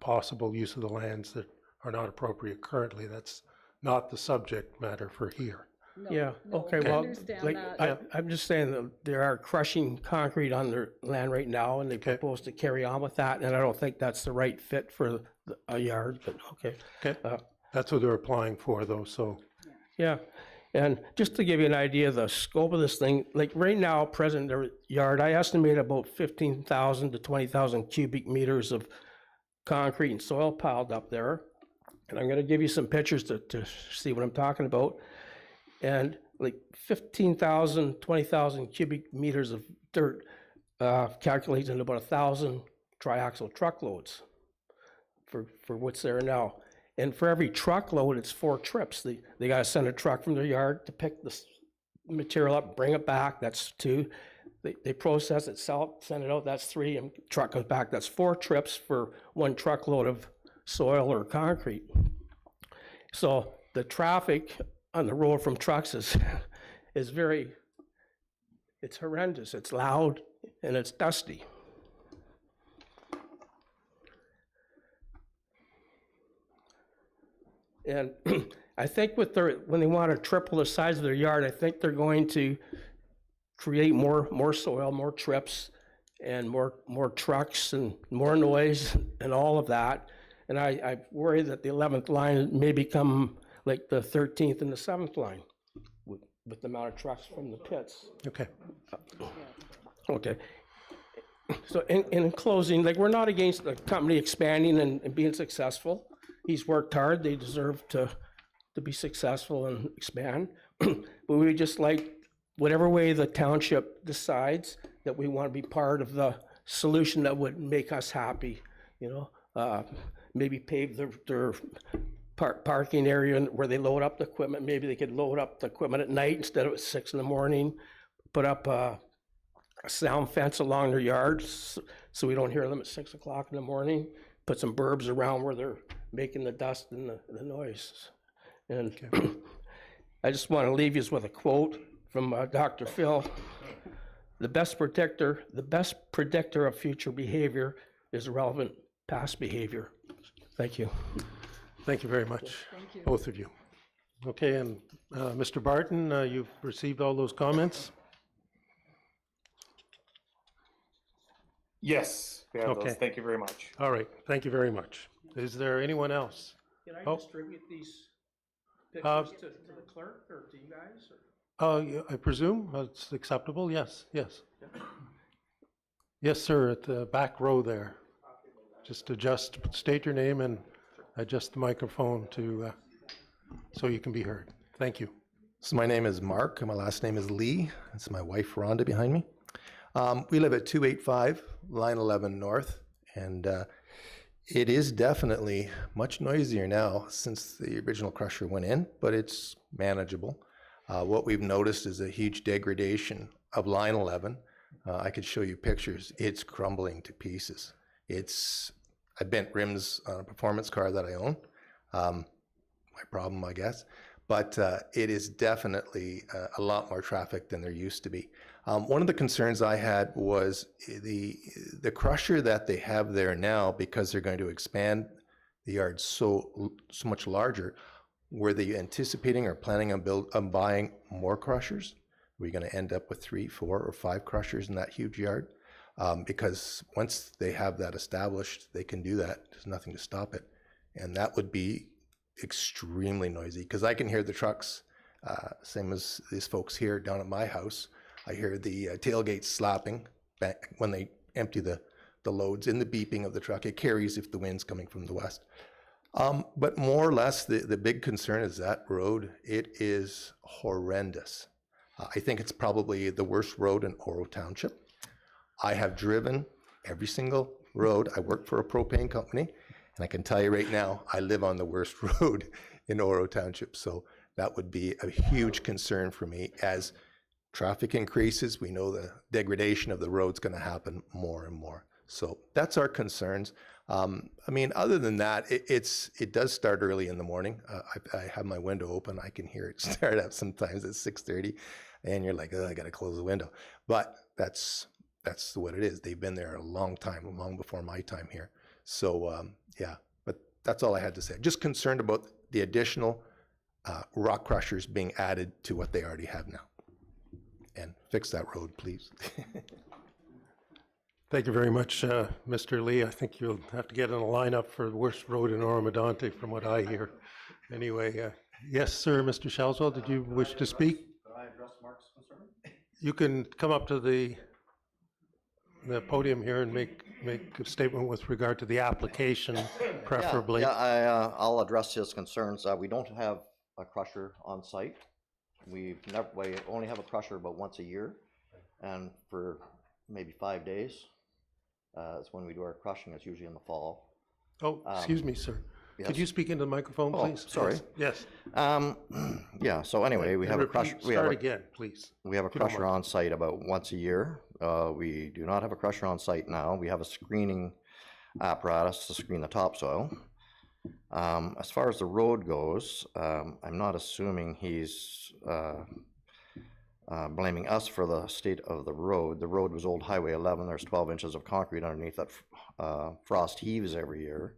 possible use of the lands that are not appropriate currently. That's not the subject matter for here. No, Yeah, no, okay, we well, understand like, that. I'm just saying that they are crushing concrete on their land right now, and they Okay. propose to carry on with that, and I don't think that's the right fit for a yard, but okay. Okay, that's what they're applying for though, so, Yeah, and just to give you an idea of the scope of this thing, like right now, present their yard, I estimate about 15,000 to 20,000 cubic meters of concrete and soil piled up there. And I'm gonna give you some pictures to see what I'm talking about. And like 15,000, 20,000 cubic meters of dirt calculates into about 1,000 triaxle truckloads for what's there now. And for every truckload, it's 4 trips. They gotta send a truck from their yard to pick the material up, bring it back, that's 2. They process it, sell it, send it out, that's 3, and truck comes back, that's 4 trips for 1 truckload of soil or concrete. So the traffic on the road from trucks is it's horrendous. It's loud and it's dusty. And I think when they want to triple the size of their yard, I think they're going to create more soil, more trips, and more trucks and more noise and all of that. And I worry that the 11th line may become like the 13th and the 7th line with the amount of trucks from the pits. okay. Okay. So in closing, like, we're not against the company expanding and being successful. He's worked hard. They deserve to be successful and expand. But we would just like, whatever way the township decides, that we want to be part of the solution that would make us happy, maybe pave their parking area where they load up the equipment. Maybe they could load up the equipment at night instead of at 6 in the morning, put up a sound fence along their yards so we don't hear them at 6 o'clock in the morning, put some burbs around where they're making the dust and the noise. And I just want to leave you with a quote from Dr. Phil. The best predictor of future behavior is relevant past behavior. Thank you. Thank you very much, Thank you. both of you. Okay, and Mr. Barton, you've received all those comments? Yes, we have Okay. those. Thank you very much. All right, thank you very much. Is there anyone else? Can I Oh. distribute these Uh, pictures to the clerk or to you guys? Yeah, I presume it's acceptable, yes, yes. Yes, sir, at the back row there. Just state your name and adjust the microphone so you can be heard. Thank you. So my name is Mark, and my last name is Lee. It's my wife, Rhonda, behind me. We live at 285 Line 11 North, and it is definitely much noisier now since the original crusher went in, but it's manageable. What we've noticed is a huge degradation of Line 11. I could show you pictures. It's crumbling to pieces. I bent rims on a performance car that I own. My problem, I guess. But it is definitely a lot more traffic than there used to be. One of the concerns I had was the crusher that they have there now, because they're going to expand the yard so much larger. Were they anticipating or planning on buying more crushers? Are we going to end up with 3, 4, or 5 crushers in that huge yard? Because once they have that established, they can do that. There's nothing to stop it. And that would be extremely noisy, because I can hear the trucks, same as these folks here down at my house. I hear the tailgates slapping back when they empty the loads, and the beeping of the truck. It carries if the wind's coming from the west. But more or less, the big concern is that road. It is horrendous. I think it's probably the worst road in Oro Township. I have driven every single road. I work for a propane company, and I can tell you right now, I live on the worst road in Oro Township. So that would be a huge concern for me. As traffic increases, we know the degradation of the road's going to happen more and more. So that's our concerns. I mean, other than that, it does start early in the morning. I have my window open. I can hear it start up sometimes at 6:30, and you're like, oh, I got to close the window. But that's what it is. They've been there a long time, long before my time here. So yeah, but that's all I had to say. Just concerned about the additional rock crushers being added to what they already have now. And fix that road, please. Thank you very much, Mr. Lee. I think you'll have to get in a lineup for the worst road in Oro-Medonte, from what I hear. Anyway, yes, sir, Mr. Shelswell, did you wish to speak? Could I address Mark's concern? You can come up to the podium here and make a statement with regard to the application, preferably. Yeah, I'll address his concerns. We don't have a crusher on site. We only have a crusher about once a year, and for maybe 5 days. It's when we do our crushing. It's usually in the fall. Oh, excuse me, sir. Yes. Could you speak into the microphone, please? Sorry. Yes. Yeah. So anyway, we have a crusher. Start again, please. We have a crusher on site about once a year. We do not have a crusher on site now. We have a screening apparatus to screen the topsoil. As far as the road goes, I'm not assuming he's blaming us for the state of the road. The road was old Highway 11. There's 12 inches of concrete underneath that frost heaves every year.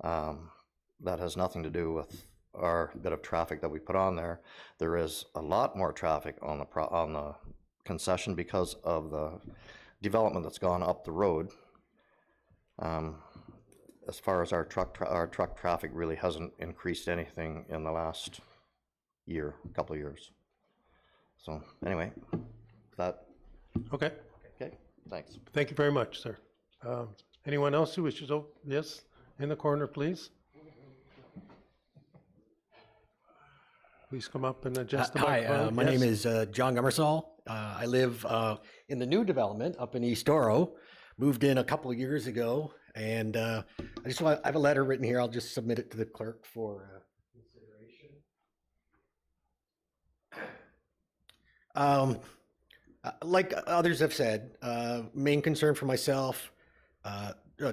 That has nothing to do with our bit of traffic that we put on there. There is a lot more traffic on the concession because of the development that's gone up the road. As far as our truck traffic really hasn't increased anything in the last couple of years. So anyway, that. Okay. Okay, thanks. Thank you very much, sir. Anyone else who wishes? Oh, yes, in the corner, please. Please come up and adjust the microphone. Hi, my name is John Gummersall. I live in the new development up in East Oro. Moved in a couple of years ago, and I have a letter written here. I'll just submit it to the clerk for consideration. Like others have said, main concern for myself,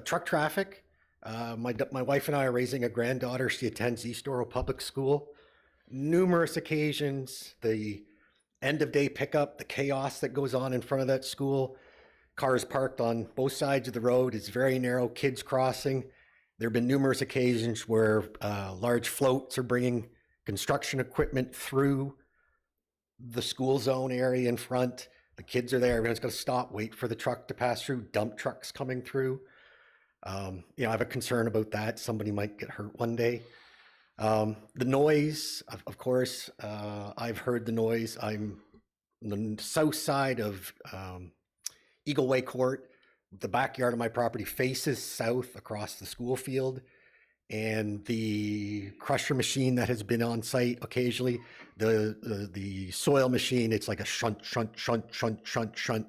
truck traffic. My wife and I are raising a granddaughter. She attends East Oro Public School. Numerous occasions, the end of day pickup, the chaos that goes on in front of that school, cars parked on both sides of the road. It's very narrow, kids crossing. There have been numerous occasions where large floats are bringing construction equipment through the school zone area in front. The kids are there. Everyone's going to stop, wait for the truck to pass through. Dump trucks coming through. I have a concern about that. Somebody might get hurt one day. The noise, of course, I've heard the noise. I'm on the south side of Eagle Way Court. The backyard of my property faces south across the school field. And the crusher machine that has been on site occasionally, the soil machine, it's like a shunt, shunt, shunt, shunt, shunt, shunt.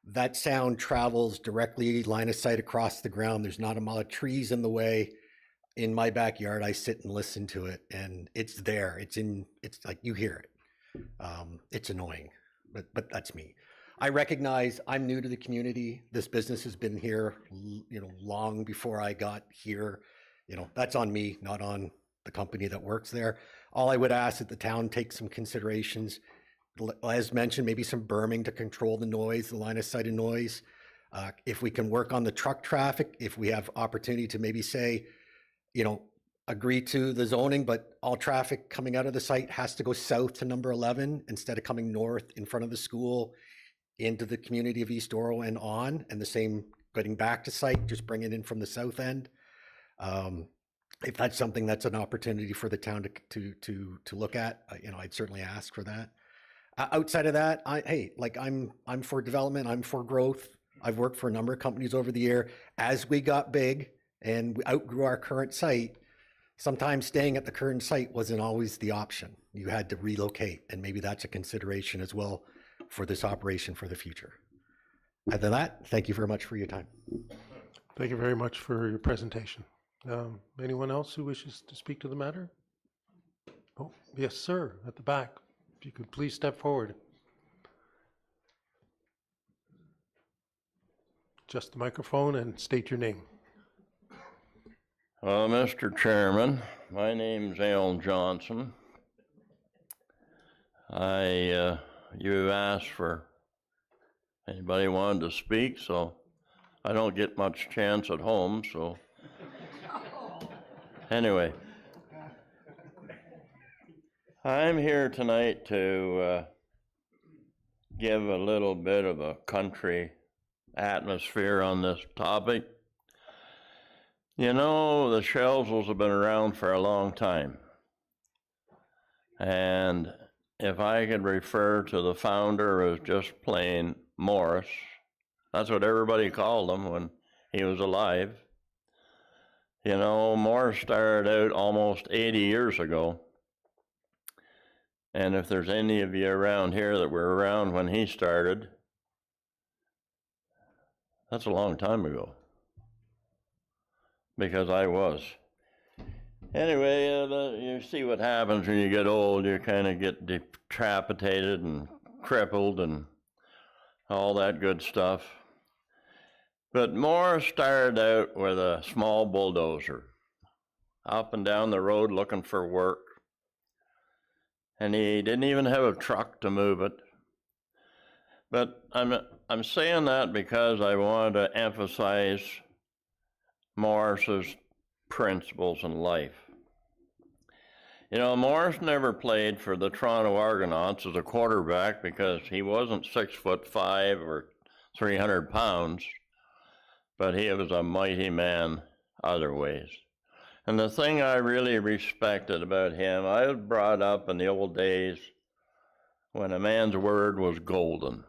That sound travels directly line of sight across the ground. There's not a lot of trees in the way. In my backyard, I sit and listen to it, and it's there. It's like you hear it. It's annoying, but that's me. I recognize I'm new to the community. This business has been here, long before I got here. That's on me, not on the company that works there. All I would ask that the town take some considerations, as mentioned, maybe some berming to control the noise, the line of sight of noise. If we can work on the truck traffic, if we have opportunity to maybe say, agree to the zoning, but all traffic coming out of the site has to go south to number 11 instead of coming north in front of the school into the community of East Oro and on, and the same getting back to site, just bring it in from the south end. If that's something that's an opportunity for the town to look at, I'd certainly ask for that. Outside of that, I'm for development. I'm for growth. I've worked for a number of companies over the year. As we got big and we outgrew our current site, sometimes staying at the current site wasn't always the option. You had to relocate, and maybe that's a consideration as well for this operation for the future. Other than that, thank you very much for your time. Thank you very much for your presentation. Anyone else who wishes to speak to the matter? Oh, yes, sir, at the back. If you could please step forward. Just the microphone and state your name. Mr. Chairman, my name's Al Johnson. You asked for anybody wanted to speak, so I don't get much chance at home, so anyway. I'm here tonight to give a little bit of a country atmosphere on this topic. The Shelsels have been around for a long time. And if I could refer to the founder as just plain Morris, that's what everybody called him when he was alive. Morris started out almost 80 years ago. And if there's any of you around here that were around when he started, that's a long time ago. Because I was. Anyway, you see what happens when you get old. You kind of get decapitated and crippled and all that good stuff. But Morris started out with a small bulldozer, up and down the road looking for work. And he didn't even have a truck to move it. But I'm saying that because I wanted to emphasize Morris's principles in life. Morris never played for the Toronto Argonauts as a quarterback because he wasn't 6'5" or 300 pounds, but he was a mighty man other ways. And the thing I really respected about him, I was brought up in the old days when a man's word was golden.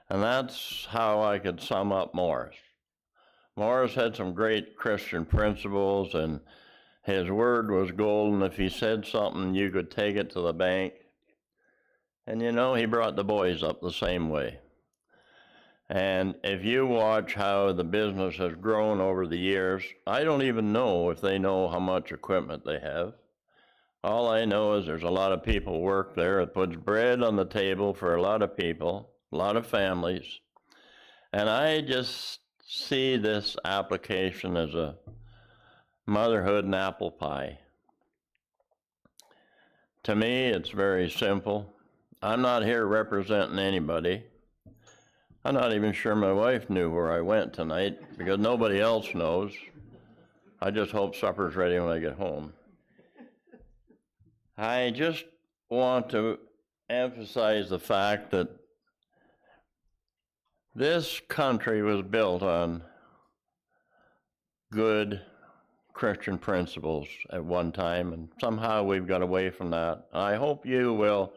And that's how I could sum up Morris. Morris had some great Christian principles, and his word was golden. If he said something, you could take it to the bank. And he brought the boys up the same way. And if you watch how the business has grown over the years, I don't even know if they know how much equipment they have. All I know is there's a lot of people work there. It puts bread on the table for a lot of people, a lot of families. And I just see this application as a motherhood and apple pie. To me, it's very simple. I'm not here representing anybody. I'm not even sure my wife knew where I went tonight because nobody else knows. I just hope supper's ready when I get home. I just want to emphasize the fact that this country was built on good Christian principles at one time, and somehow we've got away from that. I hope you will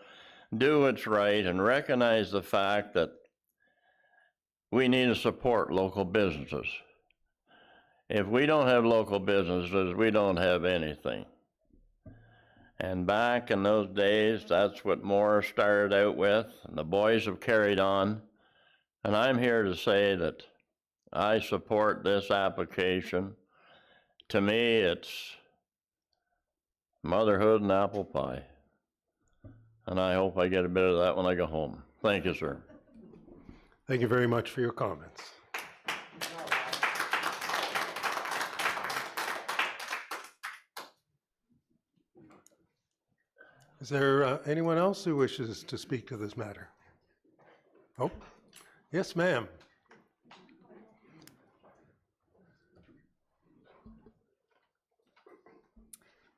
do what's right and recognize the fact that we need to support local businesses. If we don't have local businesses, we don't have anything. And back in those days, that's what Morris started out with, and the boys have carried on. And I'm here to say that I support this application. To me, it's motherhood and apple pie. And I hope I get a bit of that when I go home. Thank you, sir. Thank you very much for your comments. Is there anyone else who wishes to speak to this matter? Oh, yes, ma'am.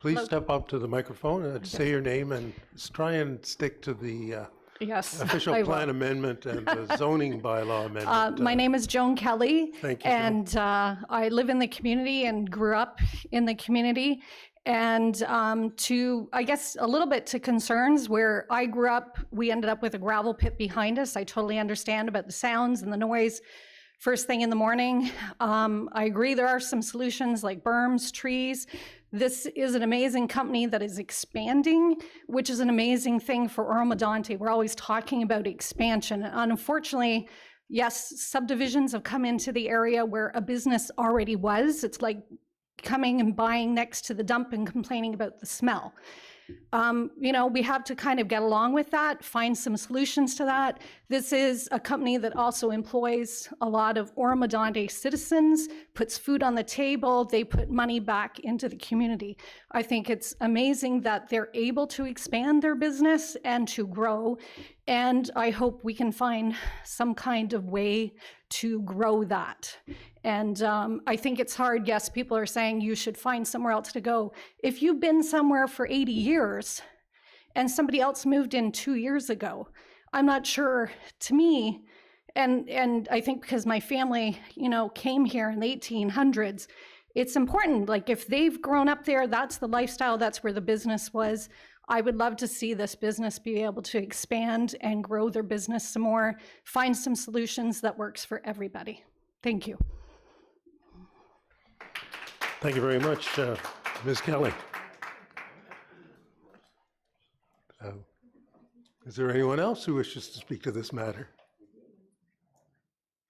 Please step up to the microphone and say your name, and try and stick to the Yes, official I will. plan amendment and the zoning bylaw amendment. My name is Joan Kelly. Thank you, And I live in the community and grew up in the community. And to, I guess, a little bit to concerns where I grew up, we ended up with a gravel pit behind us. I totally understand about the sounds and the noise first thing in the morning. I agree there are some solutions like berms, trees. This is an amazing company that is expanding, which is an amazing thing for Oro-Medonte. We're always talking about expansion. And unfortunately, yes, subdivisions have come into the area where a business already was. It's like coming and buying next to the dump and complaining about the smell. You know, we have to kind of get along with that, find some solutions to that. This is a company that also employs a lot of Oro-Medonte citizens, puts food on the table, they put money back into the community. I think it's amazing that they're able to expand their business and to grow, and I hope we can find some kind of way to grow that. And I think it's hard. Yes, people are saying you should find somewhere else to go. If you've been somewhere for 80 years and somebody else moved in 2 years ago, I'm not sure, to me, and I think because my family, you know, came here in the 1800s, it's important. Like if they've grown up there, that's the lifestyle, that's where the business was. I would love to see this business be able to expand and grow their business some more, find some solutions that works for everybody. Thank you. Thank you very much, Ms. Kelly. Is there anyone else who wishes to speak to this matter?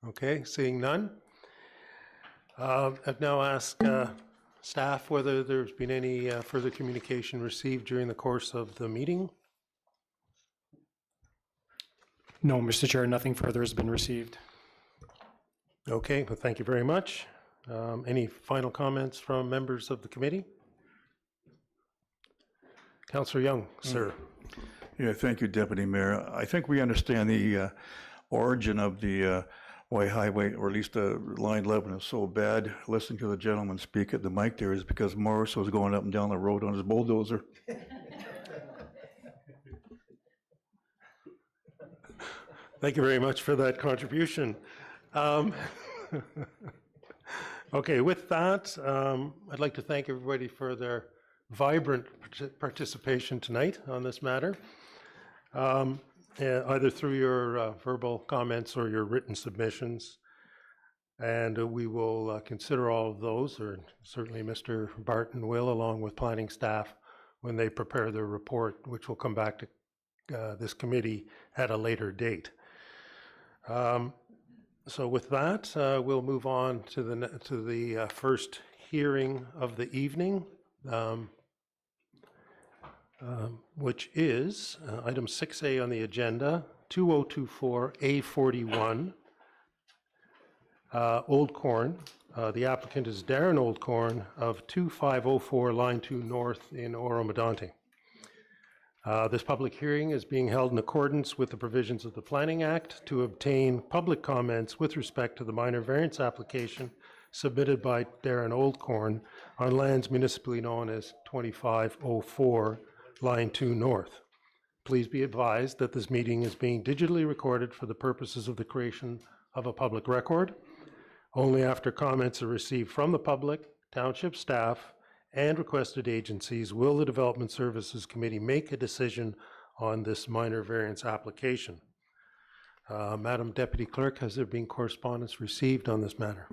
Okay, seeing none. I've now asked staff whether there's been any further communication received during the course of the meeting. No, Mr. Chair, nothing further has been received. Okay, well, thank you very much. Any final comments from members of the committee? Councillor Young, sir. Yeah, thank you, Deputy Mayor. I think we understand the origin of the why highway, or at least line 11 is so bad. Listening to the gentleman speak at the mic there is because Morris was going up and down the road on his bulldozer. Thank you very much for that contribution. Okay, with that, I'd like to thank everybody for their vibrant participation tonight on this matter, either through your verbal comments or your written submissions. And we will consider all of those, or certainly Mr. Barton will, along with planning staff, when they prepare their report, which will come back to this committee at a later date. So with that, we'll move on to the first hearing of the evening, which is item 6A on the agenda, 2024A41, Old Corn. The applicant is Darren Oldcorn of 2504 Line 2 North in Oro-Medonte. This public hearing is being held in accordance with the provisions of the Planning Act to obtain public comments with respect to the minor variance application submitted by Darren Oldcorn on lands municipally known as 2504 Line 2 North. Please be advised that this meeting is being digitally recorded for the purposes of the creation of a public record. Only after comments are received from the public, township staff, and requested agencies will the Development Services Committee make a decision on this minor variance application. Madam Deputy Clerk, has there been correspondence received on this matter?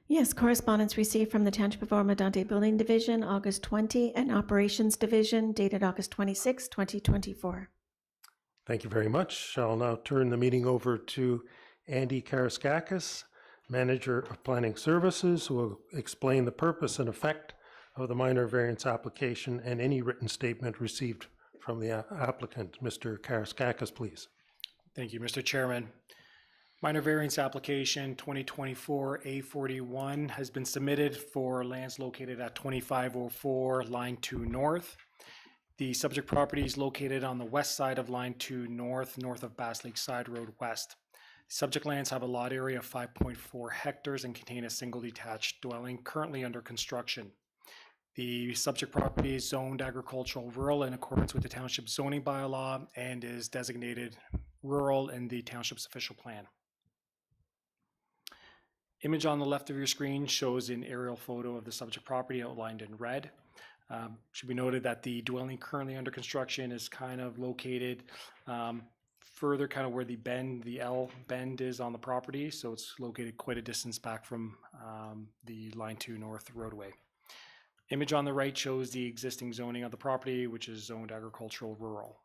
Yes, correspondence received from the Township of Oro-Medonte Building Division, August 20, and Operations Division, dated August 26, 2024. Thank you very much. I'll now turn the meeting over to Andy Karaskakis, Manager of Planning Services, who will explain the purpose and effect of the minor variance application and any written statement received from the applicant. Mr. Karaskakis, please. Thank you, Mr. Chairman. Minor variance application 2024 A41 has been submitted for lands located at 2504 Line 2 North. The subject property is located on the west side of Line 2 North, north of Bass Lake Side Road West. Subject lands have a lot area of 5.4 hectares and contain a single detached dwelling currently under construction. The subject property is zoned agricultural rural in accordance with the township zoning bylaw and is designated rural in the township's official plan. Image on the left of your screen shows an aerial photo of the subject property outlined in red. Should be noted that the dwelling currently under construction is kind of located further kind of where the L bend is on the property. So it's located quite a distance back from the Line 2 North roadway. Image on the right shows the existing zoning of the property, which is zoned agricultural rural.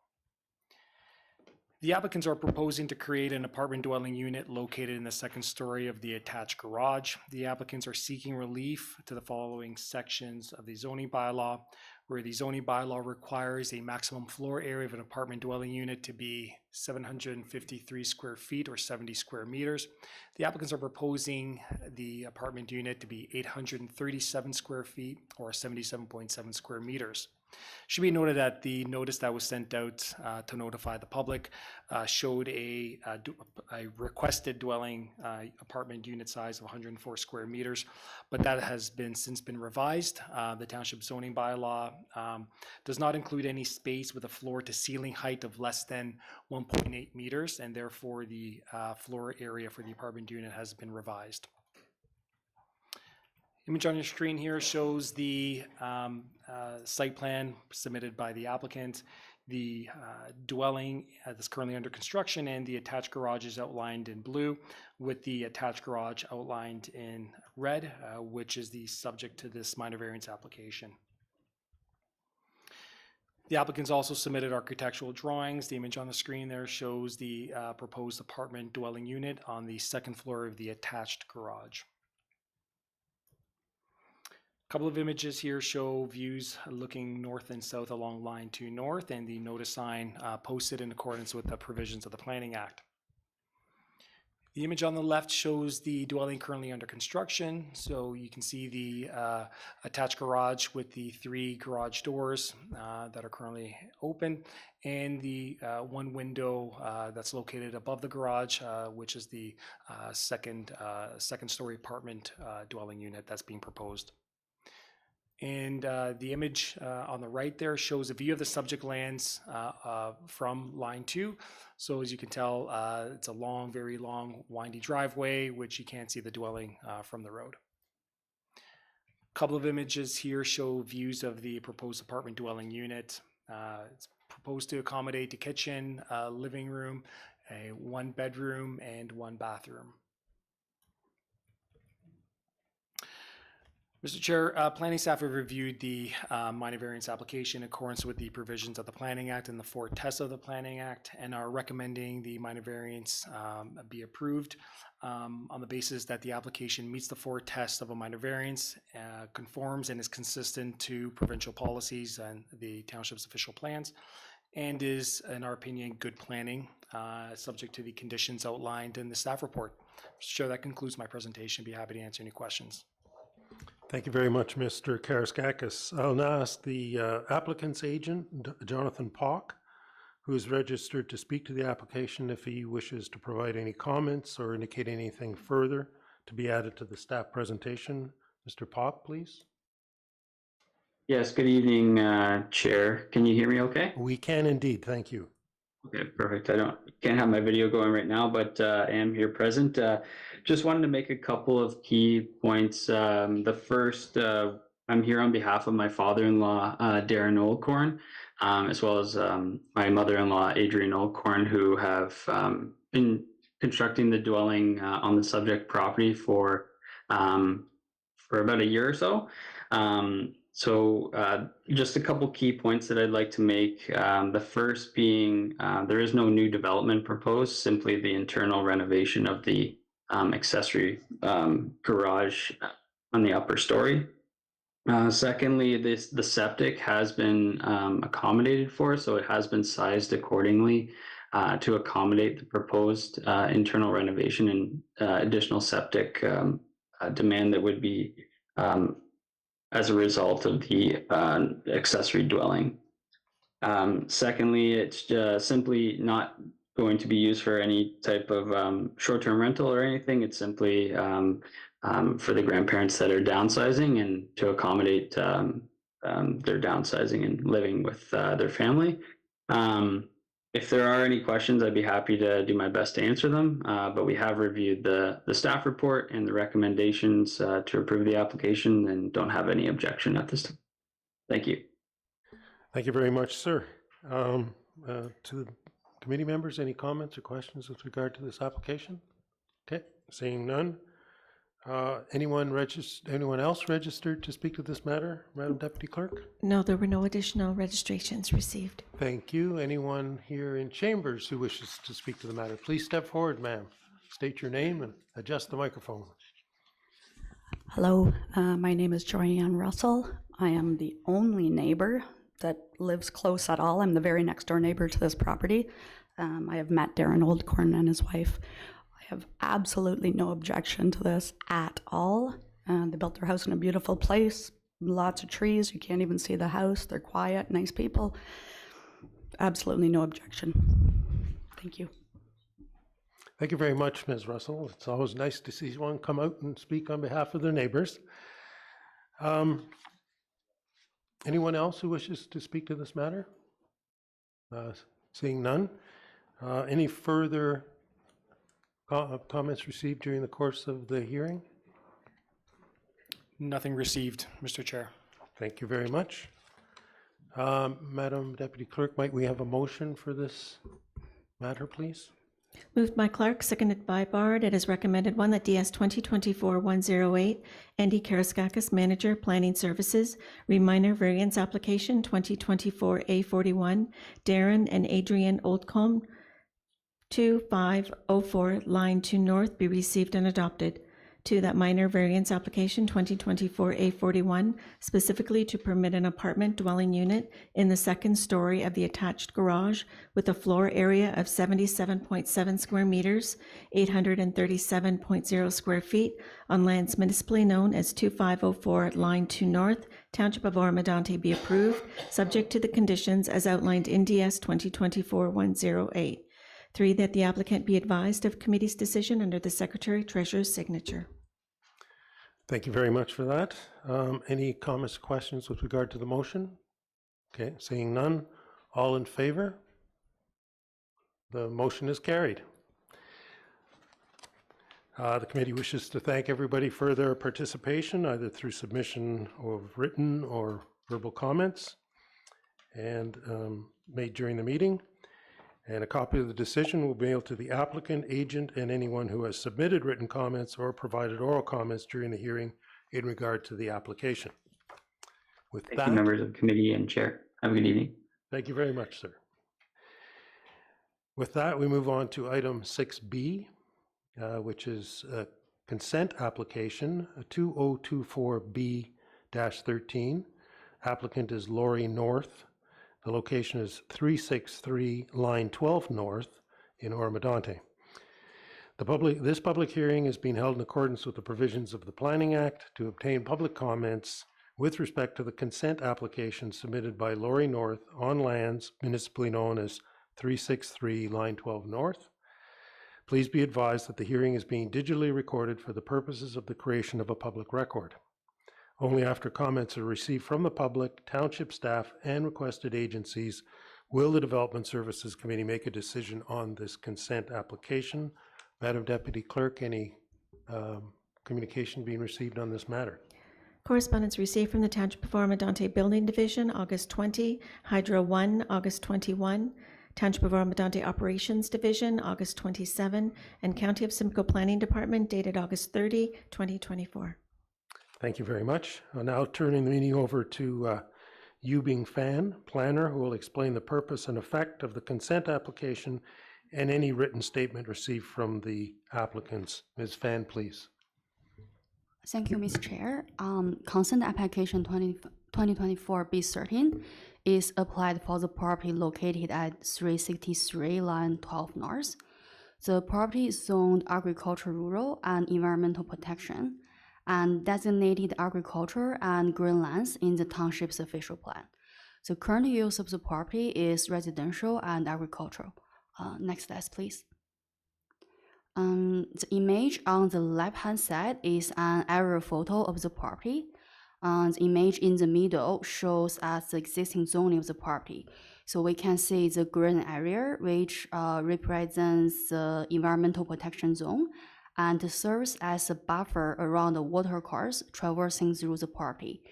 The applicants are proposing to create an apartment dwelling unit located in the second story of the attached garage. The applicants are seeking relief to the following sections of the zoning bylaw, where the zoning bylaw requires a maximum floor area of an apartment dwelling unit to be 753 square feet or 70 square meters. The applicants are proposing the apartment unit to be 837 square feet or 77.7 square meters. Should be noted that the notice that was sent out to notify the public showed a requested dwelling apartment unit size of 104 square meters, but that has since been revised. The township zoning bylaw does not include any space with a floor to ceiling height of less than 1.8 meters, and therefore the floor area for the apartment unit has been revised. Image on your screen here shows the site plan submitted by the applicant, the dwelling that's currently under construction, and the attached garage is outlined in blue, with the attached garage outlined in red, which is the subject to this minor variance application. The applicants also submitted architectural drawings. The image on the screen there shows the proposed apartment dwelling unit on the second floor of the attached garage. A couple of images here show views looking north and south along Line 2 North and the notice sign posted in accordance with the provisions of the Planning Act. The image on the left shows the dwelling currently under construction. So you can see the attached garage with the 3 garage doors that are currently open, and the one window that's located above the garage, which is the second story apartment dwelling unit that's being proposed. And the image on the right there shows a view of the subject lands from Line 2. So as you can tell, it's a long, very long, windy driveway, which you can't see the dwelling from the road. A couple of images here show views of the proposed apartment dwelling unit. It's proposed to accommodate a kitchen, living room, a 1 bedroom, and 1 bathroom. Mr. Chair, planning staff have reviewed the minor variance application in accordance with the provisions of the Planning Act and the 4 tests of the Planning Act, and are recommending the minor variance be approved on the basis that the application meets the 4 tests of a minor variance, conforms and is consistent to provincial policies and the township's official plans, and is, in our opinion, good planning, subject to the conditions outlined in the staff report. Mr. Chair, that concludes my presentation. Be happy to answer any questions. Thank you very much, Mr. Karaskakis. I'll now ask the applicant's agent, Jonathan Pock, who is registered to speak to the application, if he wishes to provide any comments or indicate anything further to be added to the staff presentation. Mr. Pock, please. Yes, good evening, Chair. Can you hear me okay? We can indeed, thank you. Okay, perfect. Can't have my video going right now, but I am here present. Just wanted to make a couple of key points. The first, I'm here on behalf of my father-in-law, Darren Olcorn, as well as my mother-in-law, Adrienne Olcorn, who have been constructing the dwelling on the subject property for about a year or so. Just a couple key points that I'd like to make. The first being there is no new development proposed, simply the internal renovation of the accessory garage on the upper story. Secondly, the septic has been accommodated for, so it has been sized accordingly to accommodate the proposed internal renovation and additional septic demand that would be as a result of the accessory dwelling. Secondly, it's simply not going to be used for any type of short-term rental or anything. It's simply for the grandparents that are downsizing and to accommodate their downsizing and living with their family. If there are any questions, I'd be happy to do my best to answer them, but we have reviewed the staff report and the recommendations to approve the application and don't have any objection at this time. Thank you. Thank you very much, sir. To the committee members, any comments or questions with regard to this application? Okay, seeing none. Anyone else registered to speak to this matter, Madam Deputy Clerk? No, there were no additional registrations received. Thank you. Anyone here in chambers who wishes to speak to the matter, please step forward, ma'am. State your name and adjust the microphone. Hello, my name is Joanne Russell. I am the only neighbor that lives close at all. I'm the very next door neighbor to this property. I have met Darren Oldcorn and his wife. I have absolutely no objection to this at all. They built their house in a beautiful place, lots of trees. You can't even see the house. They're quiet, nice people. Absolutely no objection. Thank you. Thank you very much, Ms. Russell. It's always nice to see someone come out and speak on behalf of their neighbors. Anyone else who wishes to speak to this matter? Seeing none. Any further comments received during the course of the hearing? Nothing received, Mr. Chair. Thank you very much. Madam Deputy Clerk, might we have a motion for this matter, please? Moved by Clark, seconded by Bard. It is recommended that DS 2024-108, Andy Karaskakis, Manager, Planning Services, Minor Variance Application 2024-A41, Darren and Adrian Oldcombe, 2504 Line 2 North be received and adopted. 2, that minor variance application 2024-A41, specifically to permit an apartment dwelling unit in the second story of the attached garage with a floor area of 77.7 square meters, 837.0 square feet on lands municipally known as 2504 Line 2 North, Township of Oro-Medonte be approved, subject to the conditions as outlined in DS 2024-108. 3, that the applicant be advised of committee's decision under the Secretary-Treasurer's signature. Thank you very much for that. Any comments or questions with regard to the motion? Okay, seeing none. All in favor? The motion is carried. The committee wishes to thank everybody for their participation, either through submission of written or verbal comments and made during the meeting. And a copy of the decision will be mailed to the applicant, agent, and anyone who has submitted written comments or provided oral comments during the hearing in regard to the application. With Thank you, members of the committee and chair. Have a good evening. Thank you very much, sir. With that, we move on to item 6B, which is a consent application, 2024B-13. Applicant is Lori North. The location is 363 Line 12 North in Oro-Medonte. This public hearing is being held in accordance with the provisions of the Planning Act to obtain public comments with respect to the consent application submitted by Lori North on lands municipally known as 363 Line 12 North. Please be advised that the hearing is being digitally recorded for the purposes of the creation of a public record. Only after comments are received from the public, township staff, and requested agencies will the Development Services Committee make a decision on this consent application. Madam Deputy Clerk, any communication being received on this matter? Correspondence received from the Township of Oro-Medonte Building Division, August 20, Hydro 1, August 21, Township of Oro-Medonte Operations Division, August 27, and County of Simcoe Planning Department dated August 30, 2024. Thank you very much. I'll now turning the meeting over to Yubing Fan, planner, who will explain the purpose and effect of the consent application and any written statement received from the applicants. Ms. Fan, please. Thank you, Mr. Chair. Consent application 2024B13 is applied for the property located at 363 line 12 north. The property is zoned agriculture, rural, and environmental protection, and designated agriculture and green lands in the township's official plan. The current use of the property is residential and agricultural. Next slide, please. The image on the left-hand side is an aerial photo of the property. The image in the middle shows us the existing zoning of the property. So we can see the green area, which represents the environmental protection zone and serves as a buffer around the water course traversing through the property.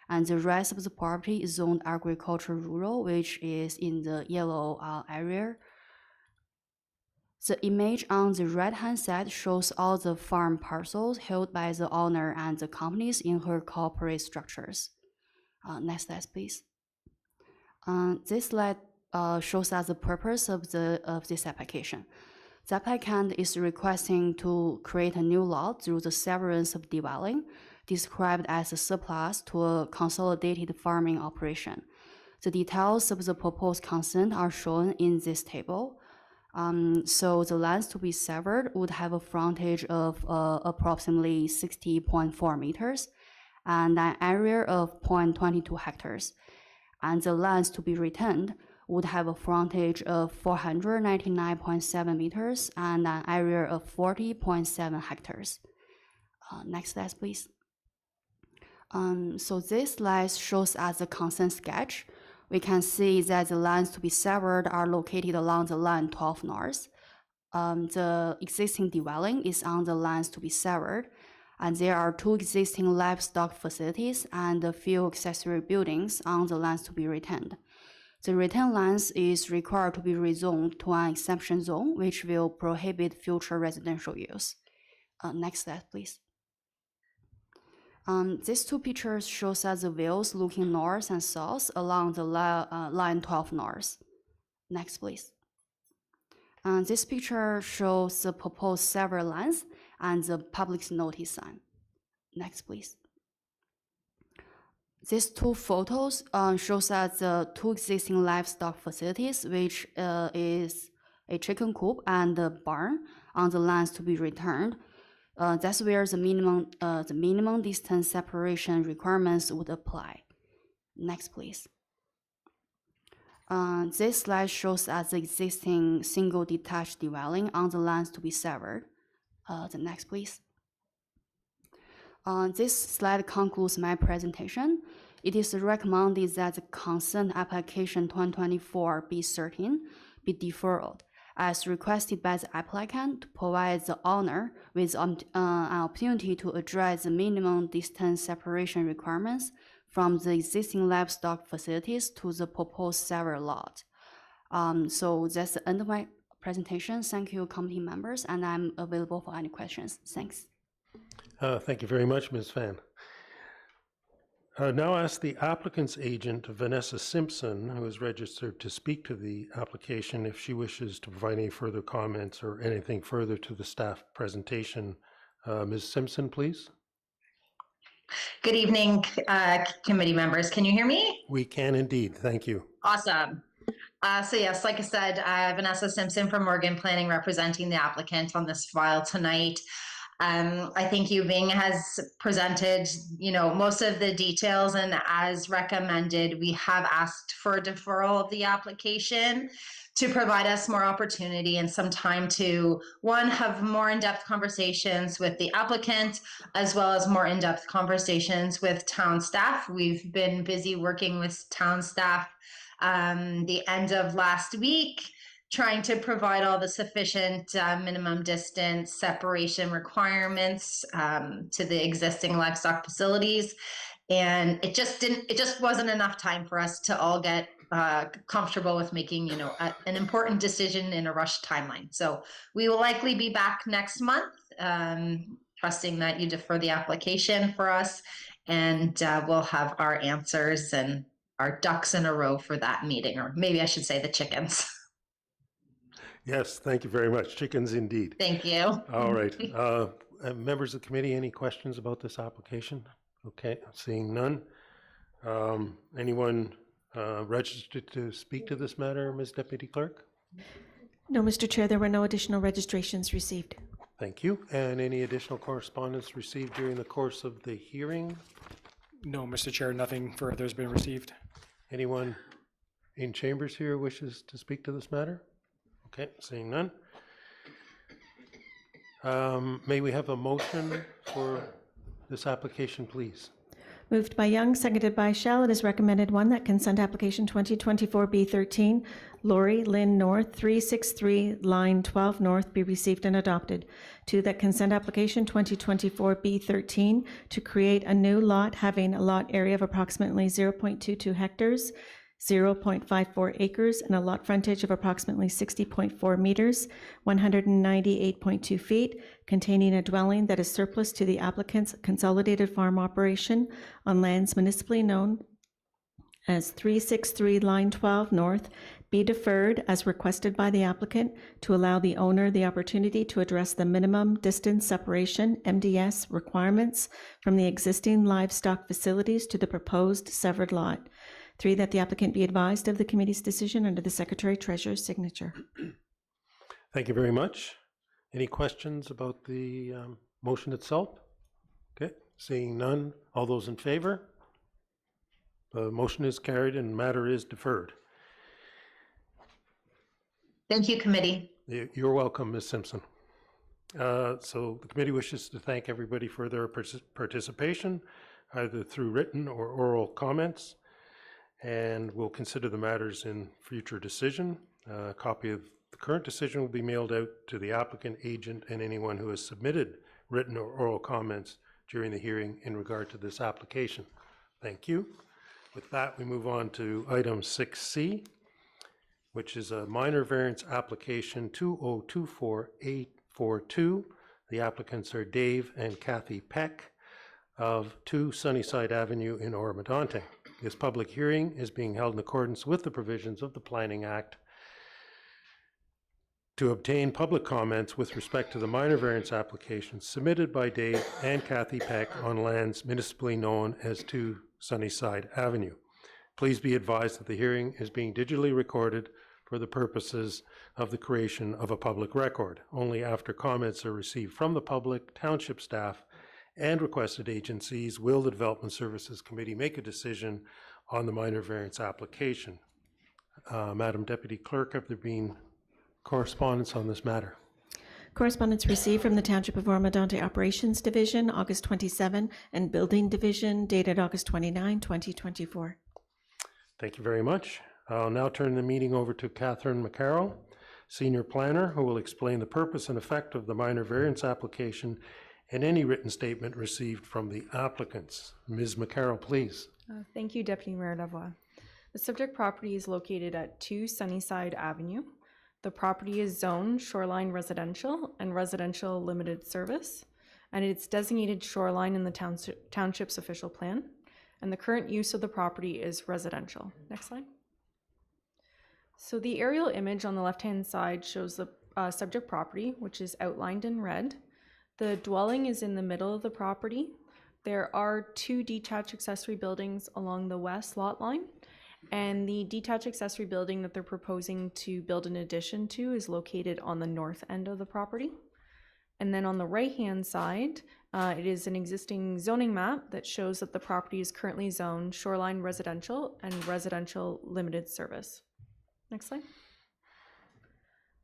And the rest of the property is zoned agriculture rural, which is in the yellow area. The image on the right-hand side shows all the farm parcels held by the owner and the companies in her corporate structures. Next slide, please. This slide shows us the purpose of this application. The applicant is requesting to create a new lot through the severance of dwelling, described as a surplus to a consolidated farming operation. The details of the proposed consent are shown in this table. So the lands to be severed would have a frontage of approximately 60.4 meters and an area of 0.22 hectares. And the lands to be retained would have a frontage of 499.7 meters and an area of 40.7 hectares. Next slide, please. So this slide shows us the consent sketch. We can see that the lands to be severed are located along the line 12 north. The existing dwelling is on the lands to be severed, and there are 2 existing livestock facilities and a few accessory buildings on the lands to be retained. The retained lands is required to be rezoned to an exemption zone, which will prohibit future residential use. Next slide, please. These 2 pictures shows us the views looking north and south along the line 12 north. Next, please. This picture shows the proposed several lines and the public notice sign. Next, please. These 2 photos shows us the 2 existing livestock facilities, which is a chicken coop and a barn on the lands to be returned. That's where the minimum distance separation requirements would apply. Next, please. This slide shows us the existing single detached dwelling on the lands to be severed. The next, please. This slide concludes my presentation. It is recommended that the consent application 2024 B13 be deferred, as requested by the applicant, to provide the owner with an opportunity to address the minimum distance separation requirements from the existing livestock facilities to the proposed several lot. So that's the end of my presentation. Thank you, committee members, and I'm available for any questions. Thanks. Thank you very much, Ms. Fan. Now ask the applicant's agent, Vanessa Simpson, who is registered to speak to the application, if she wishes to provide any further comments or anything further to the staff presentation. Ms. Simpson, please. Good evening, committee members. Can you hear me? We can indeed. Thank you. Awesome. So yes, like I said, Vanessa Simpson from Morgan Planning, representing the applicant on this file tonight. I think Yuving has presented, most of the details, and as recommended, we have asked for a deferral of the application to provide us more opportunity and some time to, one, have more in-depth conversations with the applicant, as well as more in-depth conversations with town staff. We've been busy working with town staff the end of last week, trying to provide all the sufficient minimum distance separation requirements to the existing livestock facilities. And it just wasn't enough time for us to all get comfortable with making, an important decision in a rushed timeline. So we will likely be back next month, trusting that you defer the application for us, and we'll have our answers and our ducks in a row for that meeting, or maybe I should say the chickens. Yes, thank you very much. Chickens indeed. Thank you. All right. Members of the committee, any questions about this application? Okay, seeing none. Anyone registered to speak to this matter, Ms. Deputy Clerk? No, Mr. Chair, there were no additional registrations received. Thank you. And any additional correspondence received during the course of the hearing? No, Mr. Chair, nothing further has been received. Anyone in chambers here wishes to speak to this matter? Okay, seeing none. May we have a motion for this application, please? Moved by Young, seconded by Shell. It is recommended, 1, that consent application 2024-B13, Lori Lynn North, 363 Line 12 North be received and adopted. 2, that consent application 2024-B13 to create a new lot having a lot area of approximately 0.22 hectares, 0.54 acres, and a lot frontage of approximately 60.4 meters, 198.2 feet, containing a dwelling that is surplus to the applicant's consolidated farm operation on lands municipally known as 363 Line 12 North, be deferred as requested by the applicant to allow the owner the opportunity to address the minimum distance separation, MDS, requirements from the existing livestock facilities to the proposed severed lot. 3, that the applicant be advised of the committee's decision under the Secretary Treasurer's signature. Thank you very much. Any questions about the motion itself? Okay, seeing none. All those in favor? The motion is carried and matter is deferred. Thank you, committee. You're welcome, Ms. Simpson. So the committee wishes to thank everybody for their participation, either through written or oral comments, and we'll consider the matters in future decision. A copy of the current decision will be mailed out to the applicant, agent, and anyone who has submitted written or oral comments during the hearing in regard to this application. Thank you. With that, we move on to item 6C, which is a minor variance application 2024842. The applicants are Dave and Kathy Peck of 2 Sunnyside Avenue in Oro-Medonte. This public hearing is being held in accordance with the provisions of the Planning Act to obtain public comments with respect to the minor variance application submitted by Dave and Kathy Peck on lands municipally known as 2 Sunnyside Avenue. Please be advised that the hearing is being digitally recorded for the purposes of the creation of a public record. Only after comments are received from the public, township staff, and requested agencies will the Development Services Committee make a decision on the minor variance application. Madam Deputy Clerk, have there been correspondence on this matter? Correspondence received from the Township of Oro-Medonte Operations Division, August 27, and Building Division, dated August 29, 2024. Thank you very much. I'll now turn the meeting over to Catherine McCarroll, Senior Planner, who will explain the purpose and effect of the minor variance application and any written statement received from the applicants. Ms. McCarroll, please. Thank you, Deputy Mayor Lavoie. The subject property is located at 2 Sunnyside Avenue. The property is zoned shoreline residential and residential limited service, and it's designated shoreline in the township's official plan, and the current use of the property is residential. Next slide. So the aerial image on the left-hand side shows the subject property, which is outlined in red. The dwelling is in the middle of the property. There are 2 detached accessory buildings along the west lot line, and the detached accessory building that they're proposing to build an addition to is located on the north end of the property. And then on the right-hand side, it is an existing zoning map that shows that the property is currently zoned shoreline residential and residential limited service. Next slide.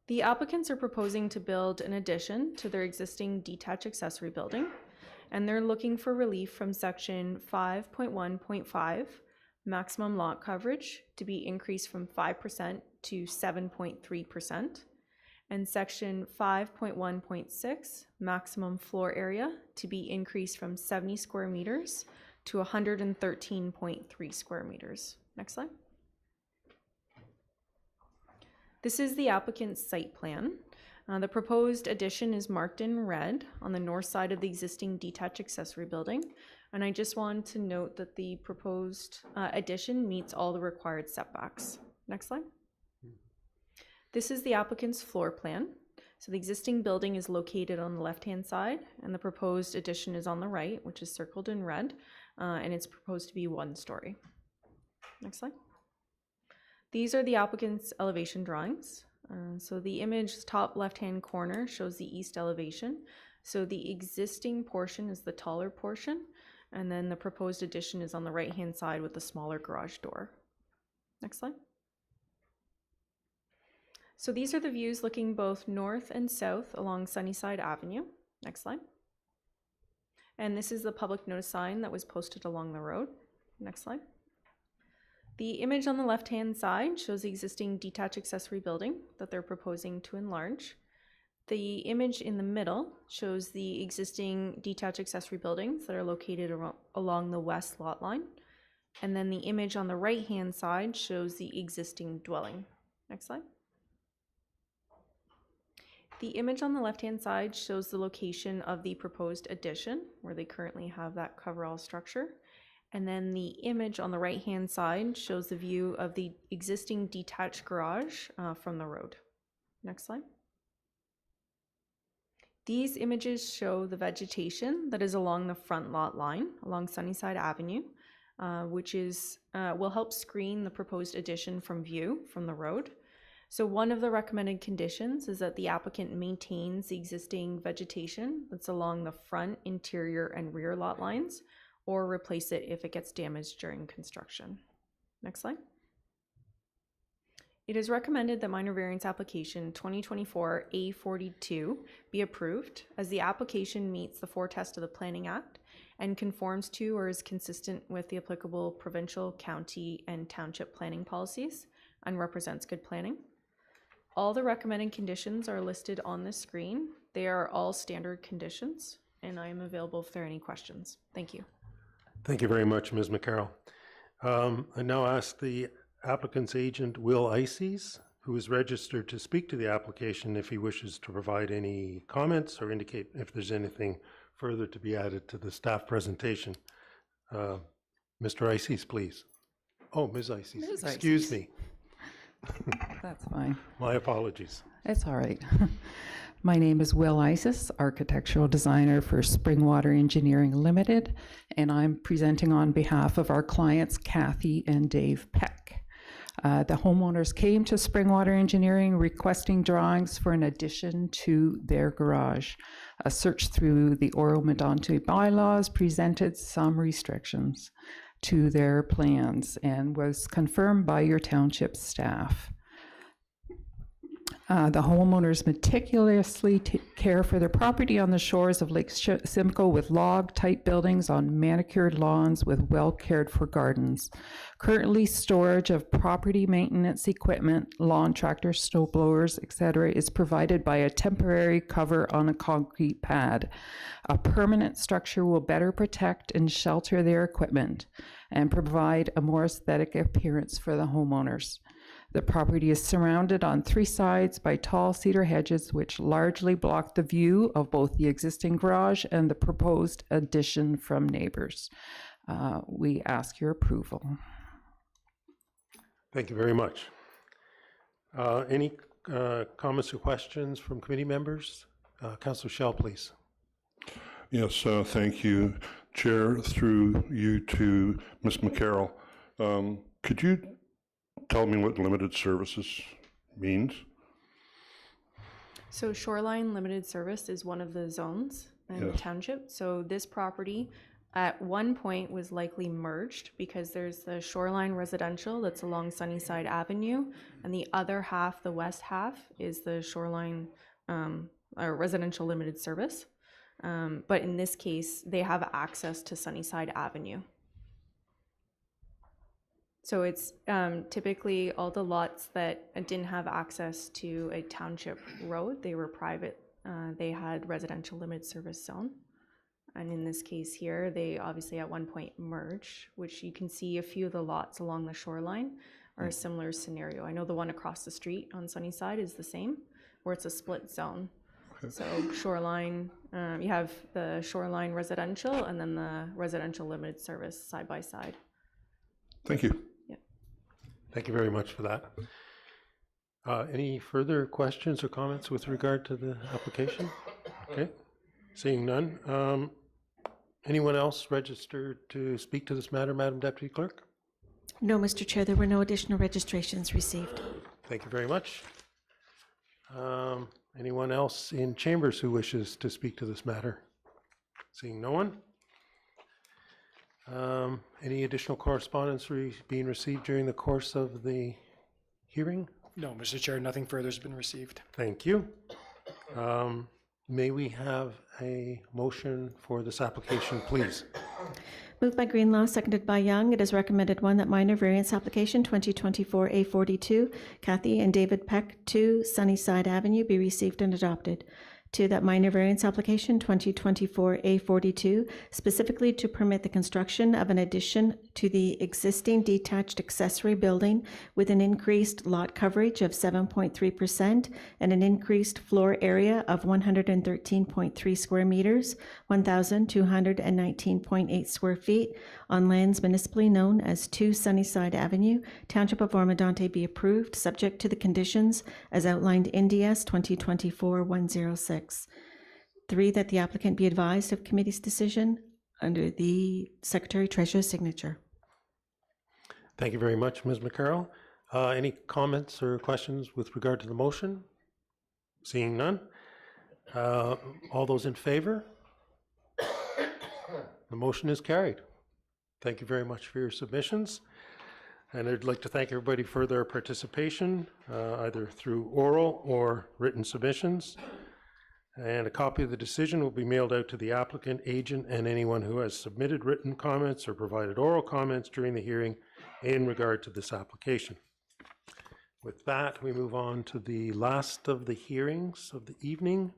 The applicants are proposing to build an addition to their existing detached accessory building, and they're looking for relief from section 5.1.5, maximum lot coverage, to be increased from 5% to 7.3%, and section 5.1.6, maximum floor area, to be increased from 70 square meters to 113.3 square meters. Next slide. This is the applicant's site plan. The proposed addition is marked in red on the north side of the existing detached accessory building. And I just wanted to note that the proposed addition meets all the required setbacks. Next slide. This is the applicant's floor plan. So the existing building is located on the left-hand side, and the proposed addition is on the right, which is circled in red, and it's proposed to be 1 story. Next slide. These are the applicant's elevation drawings. So the image top left-hand corner shows the east elevation. So the existing portion is the taller portion, and then the proposed addition is on the right-hand side with the smaller garage door. Next slide. So these are the views looking both north and south along Sunnyside Avenue. Next slide. And this is the public notice sign that was posted along the road. Next slide. The image on the left-hand side shows the existing detached accessory building that they're proposing to enlarge. The image in the middle shows the existing detached accessory buildings that are located along the west lot line. And then the image on the right-hand side shows the existing dwelling. Next slide. The image on the left-hand side shows the location of the proposed addition, where they currently have that coverall structure. And then the image on the right-hand side shows the view of the existing detached garage from the road. Next slide. These images show the vegetation that is along the front lot line, along Sunnyside Avenue, which will help screen the proposed addition from view from the road. So one of the recommended conditions is that the applicant maintains the existing vegetation that's along the front, interior, and rear lot lines, or replace it if it gets damaged during construction. Next slide. It is recommended that minor variance application 2024 A42 be approved, as the application meets the 4 tests of the Planning Act and conforms to or is consistent with the applicable provincial, county, and township planning policies and represents good planning. All the recommended conditions are listed on the screen. They are all standard conditions, and I am available if there are any questions. Thank you. Thank you very much, Ms. McCarroll. I now ask the applicant's agent, Will Ices, who is registered to speak to the application, if he wishes to provide any comments or indicate if there's anything further to be added to the staff presentation. Mr. Ices, please. Oh, Ms. Ices, Ms. excuse Ices. me. That's fine. My apologies. It's all right. My name is Will Isis, architectural designer for Springwater Engineering Limited, and I'm presenting on behalf of our clients, Kathy and Dave Peck. The homeowners came to Springwater Engineering requesting drawings for an addition to their garage. A search through the Oro-Medonte bylaws presented some restrictions to their plans and was confirmed by your township staff. The homeowners meticulously care for their property on the shores of Lake Simcoe with log-type buildings on manicured lawns with well-cared-for gardens. Currently, storage of property maintenance equipment, lawn tractors, snow blowers, etc., is provided by a temporary cover on a concrete pad. A permanent structure will better protect and shelter their equipment and provide a more aesthetic appearance for the homeowners. The property is surrounded on 3 sides by tall cedar hedges, which largely block the view of both the existing garage and the proposed addition from neighbors. We ask your approval. Thank you very much. Any comments or questions from committee members? Councillor Schell, please. Yes, thank you, Chair. Through you to Ms. McCarroll. Could you tell me what limited services means? So shoreline limited service is one of the zones in the township. So this property at one point was likely merged because there's the shoreline residential that's along Sunnyside Avenue, and the other half, the west half, is the shoreline residential limited service. But in this case, they have access to Sunnyside Avenue. So it's typically all the lots that didn't have access to a township road, they were private. They had residential limited service zone. And in this case here, they obviously at one point merged, which you can see a few of the lots along the shoreline are a similar scenario. I know the one across the street on Sunnyside is the same, where it's a split zone. Okay. So shoreline, you have the shoreline residential and then the residential limited service side by side. Thank you. Thank you very much for that. Any further questions or comments with regard to the application? Okay, seeing none. Anyone else registered to speak to this matter, Madam Deputy Clerk? No, Mr. Chair, there were no additional registrations received. Thank you very much. Anyone else in chambers who wishes to speak to this matter? Seeing no one. Any additional correspondence being received during the course of the hearing? No, Mr. Chair, nothing further has been received. Thank you. May we have a motion for this application, please? Moved by Greenlaw, seconded by Young. It is recommended, one, that minor variance application 2024 A42, Kathy and David Peck, 2 Sunnyside Avenue, be received and adopted. 2, that minor variance application 2024 A42, specifically to permit the construction of an addition to the existing detached accessory building with an increased lot coverage of 7.3% and an increased floor area of 113.3 square meters, 1,219.8 square feet on lands municipally known as 2 Sunnyside Avenue, Township of Oro-Medonte, be approved, subject to the conditions as outlined in DS 2024-106. 3, that the applicant be advised of committee's decision under the Secretary Treasurer's signature. Thank you very much, Ms. McCarroll. Any comments or questions with regard to the motion? Seeing none. All those in favor? The motion is carried. Thank you very much for your submissions. And I'd like to thank everybody for their participation, either through oral or written submissions. And a copy of the decision will be mailed out to the applicant, agent, and anyone who has submitted written comments or provided oral comments during the hearing in regard to this application. With that, we move on to the last of the hearings of the evening.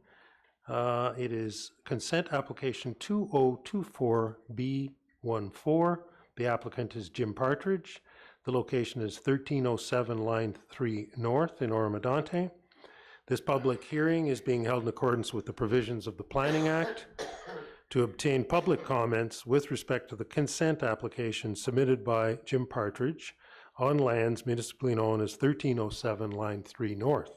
It is consent application 2024B14. The applicant is Jim Partridge. The location is 1307 Line 3 North in Oro-Medonte. This public hearing is being held in accordance with the provisions of the Planning Act to obtain public comments with respect to the consent application submitted by Jim Partridge on lands municipally known as 1307 Line 3 North.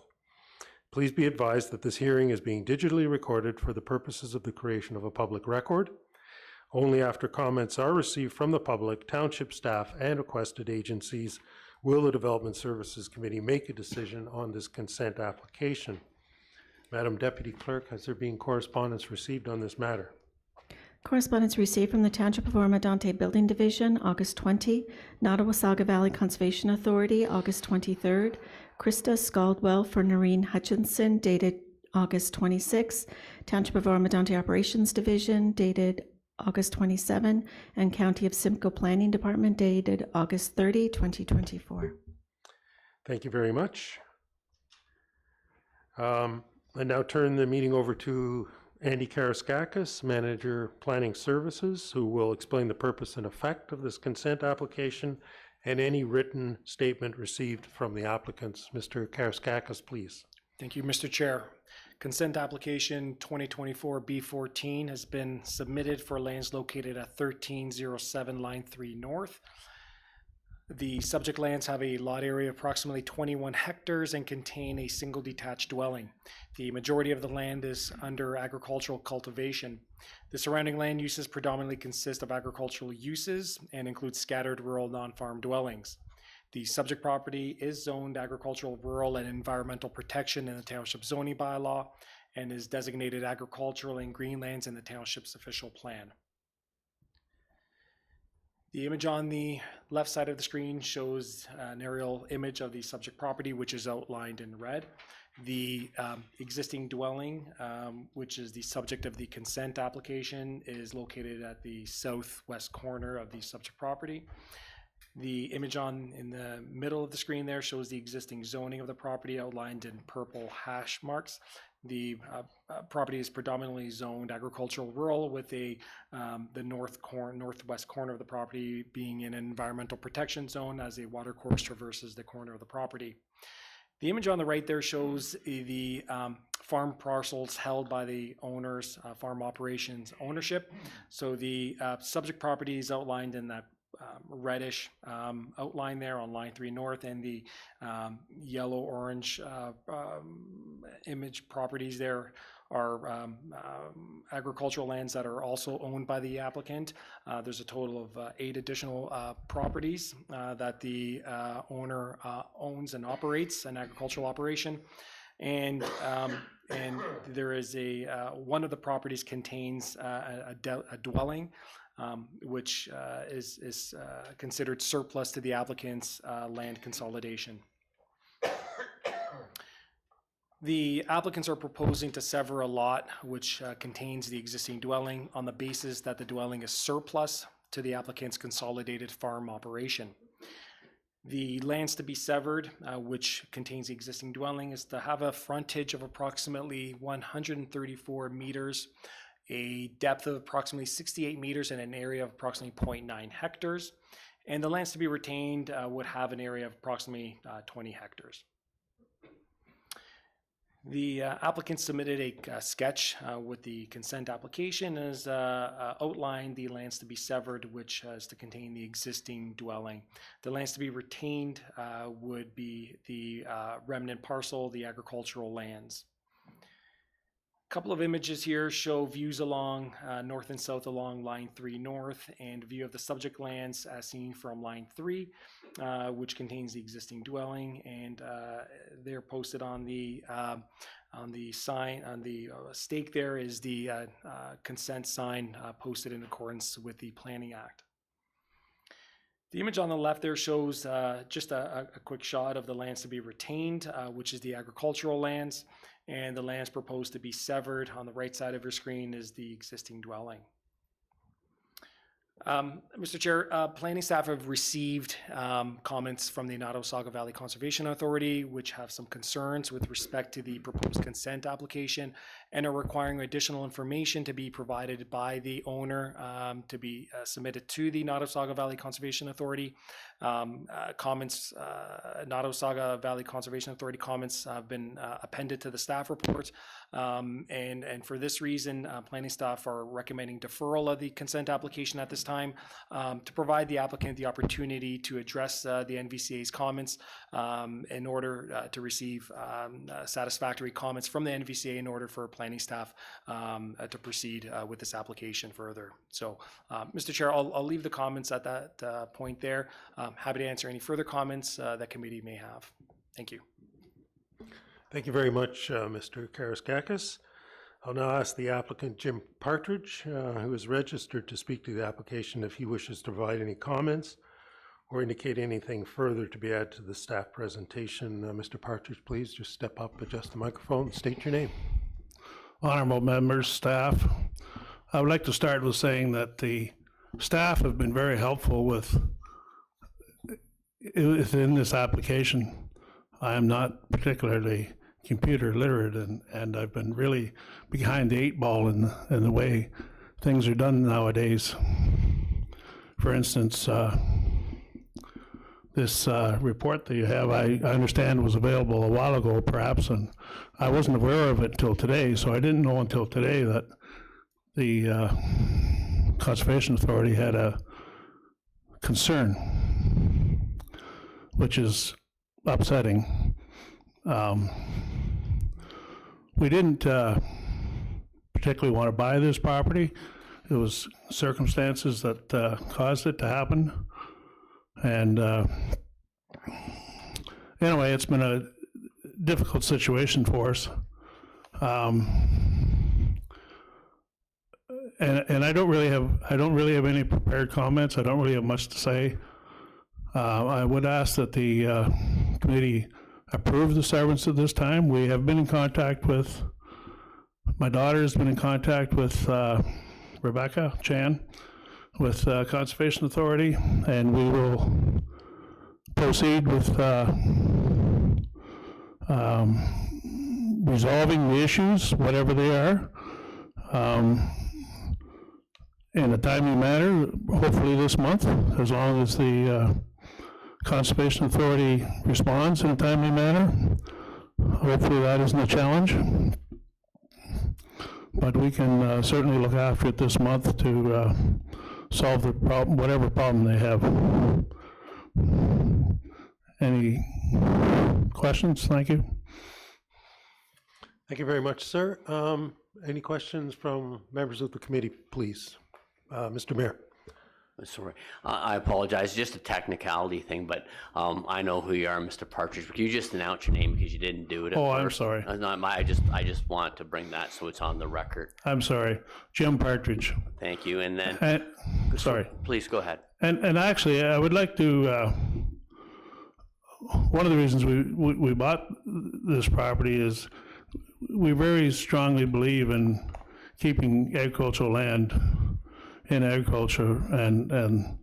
Please be advised that this hearing is being digitally recorded for the purposes of the creation of a public record. Only after comments are received from the public, township staff, and requested agencies will the Development Services Committee make a decision on this consent application. Madam Deputy Clerk, has there been correspondence received on this matter? Correspondence received from the Township of Oro-Medonte Building Division, August 20, Nottawasaga Valley Conservation Authority, August 23rd, Krista Scaldwell for Noreen Hutchinson, dated August 26, Township of Oro-Medonte Operations Division, dated August 27, and County of Simcoe Planning Department, dated August 30, 2024. Thank you very much. I now turn the meeting over to Andy Karaskakis, Manager Planning Services, who will explain the purpose and effect of this consent application and any written statement received from the applicants. Mr. Karaskakis, please. Thank you, Mr. Chair. Consent application 2024 B14 has been submitted for lands located at 1307 Line 3 North. The subject lands have a lot area of approximately 21 hectares and contain a single detached dwelling. The majority of the land is under agricultural cultivation. The surrounding land uses predominantly consist of agricultural uses and include scattered rural non-farm dwellings. The subject property is zoned agricultural, rural, and environmental protection in the township zoning bylaw and is designated agricultural and green lands in the township's official plan. The image on the left side of the screen shows an aerial image of the subject property, which is outlined in red. The existing dwelling, which is the subject of the consent application, is located at the southwest corner of the subject property. The image in the middle of the screen there shows the existing zoning of the property outlined in purple hash marks. The property is predominantly zoned agricultural rural, with the northwest corner of the property being in an environmental protection zone as a water course traverses the corner of the property. The image on the right there shows the farm parcels held by the owners, farm operations ownership. So the subject property is outlined in that reddish outline there on Line 3 North, and the yellow-orange image properties there agricultural lands that are also owned by the applicant. There's a total of 8 additional properties that the owner owns and operates, an agricultural operation. And there is one of the properties contains a dwelling, which is considered surplus to the applicant's land consolidation. The applicants are proposing to sever a lot which contains the existing dwelling on the basis that the dwelling is surplus to the applicant's consolidated farm operation. The lands to be severed, which contains the existing dwelling, is to have a frontage of approximately 134 meters, a depth of approximately 68 meters, and an area of approximately 0.9 hectares. And the lands to be retained would have an area of approximately 20 hectares. The applicant submitted a sketch with the consent application as outlined the lands to be severed, which is to contain the existing dwelling. The lands to be retained would be the remnant parcel, the agricultural lands. A couple of images here show views along north and south along line 3 north, and view of the subject lands as seen from line 3, which contains the existing dwelling, and they're posted on the sign, on the stake. There is the consent sign posted in accordance with the Planning Act. The image on the left there shows just a quick shot of the lands to be retained, which is the agricultural lands, and the lands proposed to be severed on the right side of your screen is the existing dwelling. Mr. Chair, planning staff have received comments from the Nottawasaga Valley Conservation Authority, which have some concerns with respect to the proposed consent application and are requiring additional information to be provided by the owner to be submitted to the Nottawasaga Valley Conservation Authority. Nottawasaga Valley Conservation Authority comments have been appended to the staff report, and for this reason, planning staff are recommending deferral of the consent application at this time to provide the applicant the opportunity to address the NVCA's comments in order to receive satisfactory comments from the NVCA in order for planning staff to proceed with this application further. So, Mr. Chair, I'll leave the comments at that point there. Happy to answer any further comments that committee may have. Thank you. Thank you very much, Mr. Karaskakis. I'll now ask the applicant, Jim Partridge, who is registered to speak to the application, if he wishes to provide any comments or indicate anything further to be added to the staff presentation. Mr. Partridge, please just step up, adjust the microphone, state your name. Honorable members, staff, I would like to start with saying that the staff have been very helpful within this application. I am not particularly computer literate, and I've been really behind the 8 ball in the way things are done nowadays. For instance, this report that you have, I understand was available a while ago perhaps, and I wasn't aware of it until today, so I didn't know until today that the Conservation Authority had a concern, which is upsetting. We didn't particularly want to buy this property. It was circumstances that caused it to happen. And anyway, it's been a difficult situation for us. And I don't really have any prepared comments. I don't really have much to say. I would ask that the committee approve the severance at this time. We have been in contact with, my daughter has been in contact with Rebecca Chan with Conservation Authority, and we will proceed with resolving the issues, whatever they are, in a timely manner, hopefully this month, as long as the Conservation Authority responds in a timely manner. Hopefully that isn't a challenge. But we can certainly look after it this month to solve the problem, whatever problem they have. Any questions? Thank you. Thank you very much, sir. Any questions from members of the committee, please? Mr. Mayor. Sorry, I apologize. Just a technicality thing, but I know who you are, Mr. Partridge. Can you just announce your name because you didn't do it at Oh, I'm first? sorry. I just want to bring that so it's on the record. I'm sorry, Jim Partridge. Thank you. And then, sorry. Please go ahead. And actually, I would like to, one of the reasons we bought this property is we very strongly believe in keeping agricultural land in agriculture, and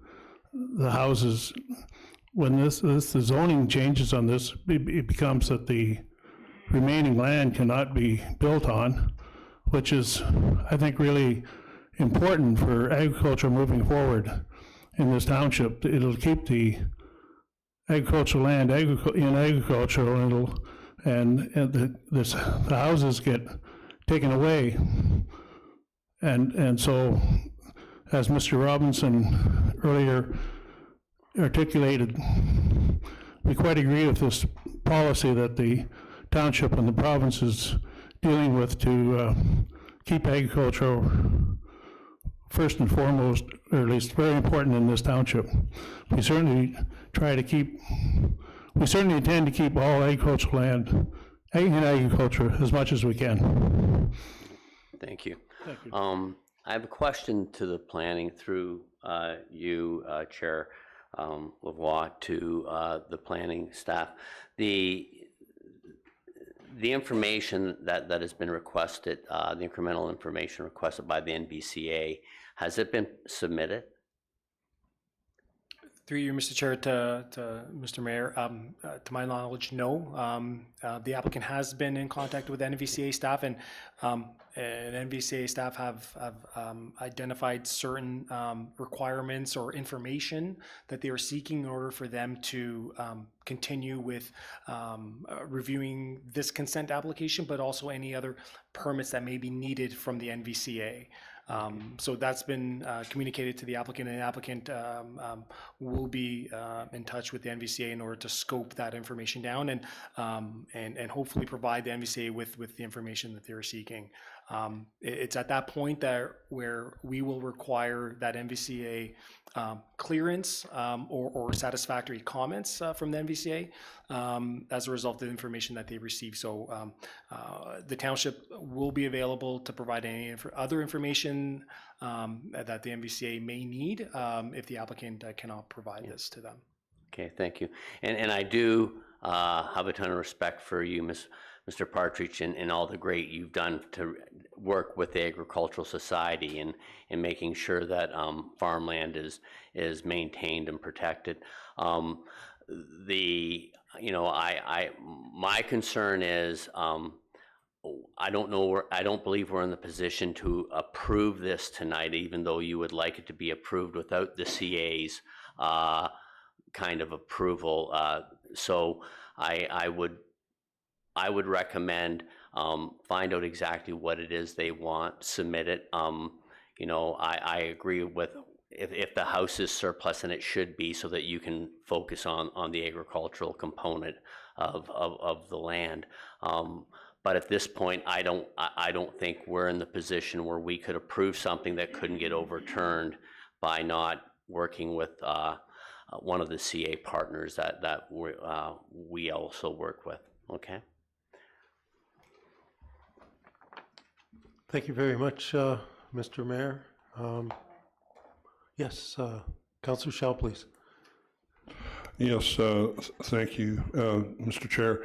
the houses, when the zoning changes on this, it becomes that the remaining land cannot be built on, which is, I think, really important for agriculture moving forward in this township. It'll keep the agricultural land in agriculture, and the houses get taken away, and so, as Mr. Robinson earlier articulated, we quite agree with this policy that the township and the province is dealing with to keep agriculture first and foremost, or at least very important in this township. We certainly intend to keep all agricultural land in agriculture as much as we can. Thank you. Thank you. I have a question to the planning through you, Chair Lavoie, to the planning staff. The information that has been requested, the incremental information requested by the NBCA, has it been submitted? Through you, Mr. Chair, to Mr. Mayor, to my knowledge, no. The applicant has been in contact with NVCA staff, and NVCA staff have identified certain requirements or information that they are seeking in order for them to continue with reviewing this consent application, but also any other permits that may be needed from the NVCA. So that's been communicated to the applicant, and the applicant will be in touch with the NVCA in order to scope that information down and hopefully provide the NVCA with the information that they're seeking. It's at that point where we will require that NVCA clearance or satisfactory comments from the NVCA as a result of the information that they receive. So the township will be available to provide any other information that the NVCA may need if the applicant cannot provide this to them. Okay, thank you. And I do have a ton of respect for you, Mr. Partridge, and all the great you've done to work with the Agricultural Society and making sure that farmland is maintained and protected. My concern is I don't believe we're in the position to approve this tonight, even though you would like it to be approved without the CA's kind of approval. So I would recommend find out exactly what it is they want, submit it. I agree with if the house is surplus, and it should be, so that you can focus on the agricultural component of the land. But at this point, I don't think we're in the position where we could approve something that couldn't get overturned by not working with one of the CA partners that we also work with. Okay. Thank you very much, Mr. Mayor. Yes, Councillor Schell, please. Yes, thank you, Mr. Chair.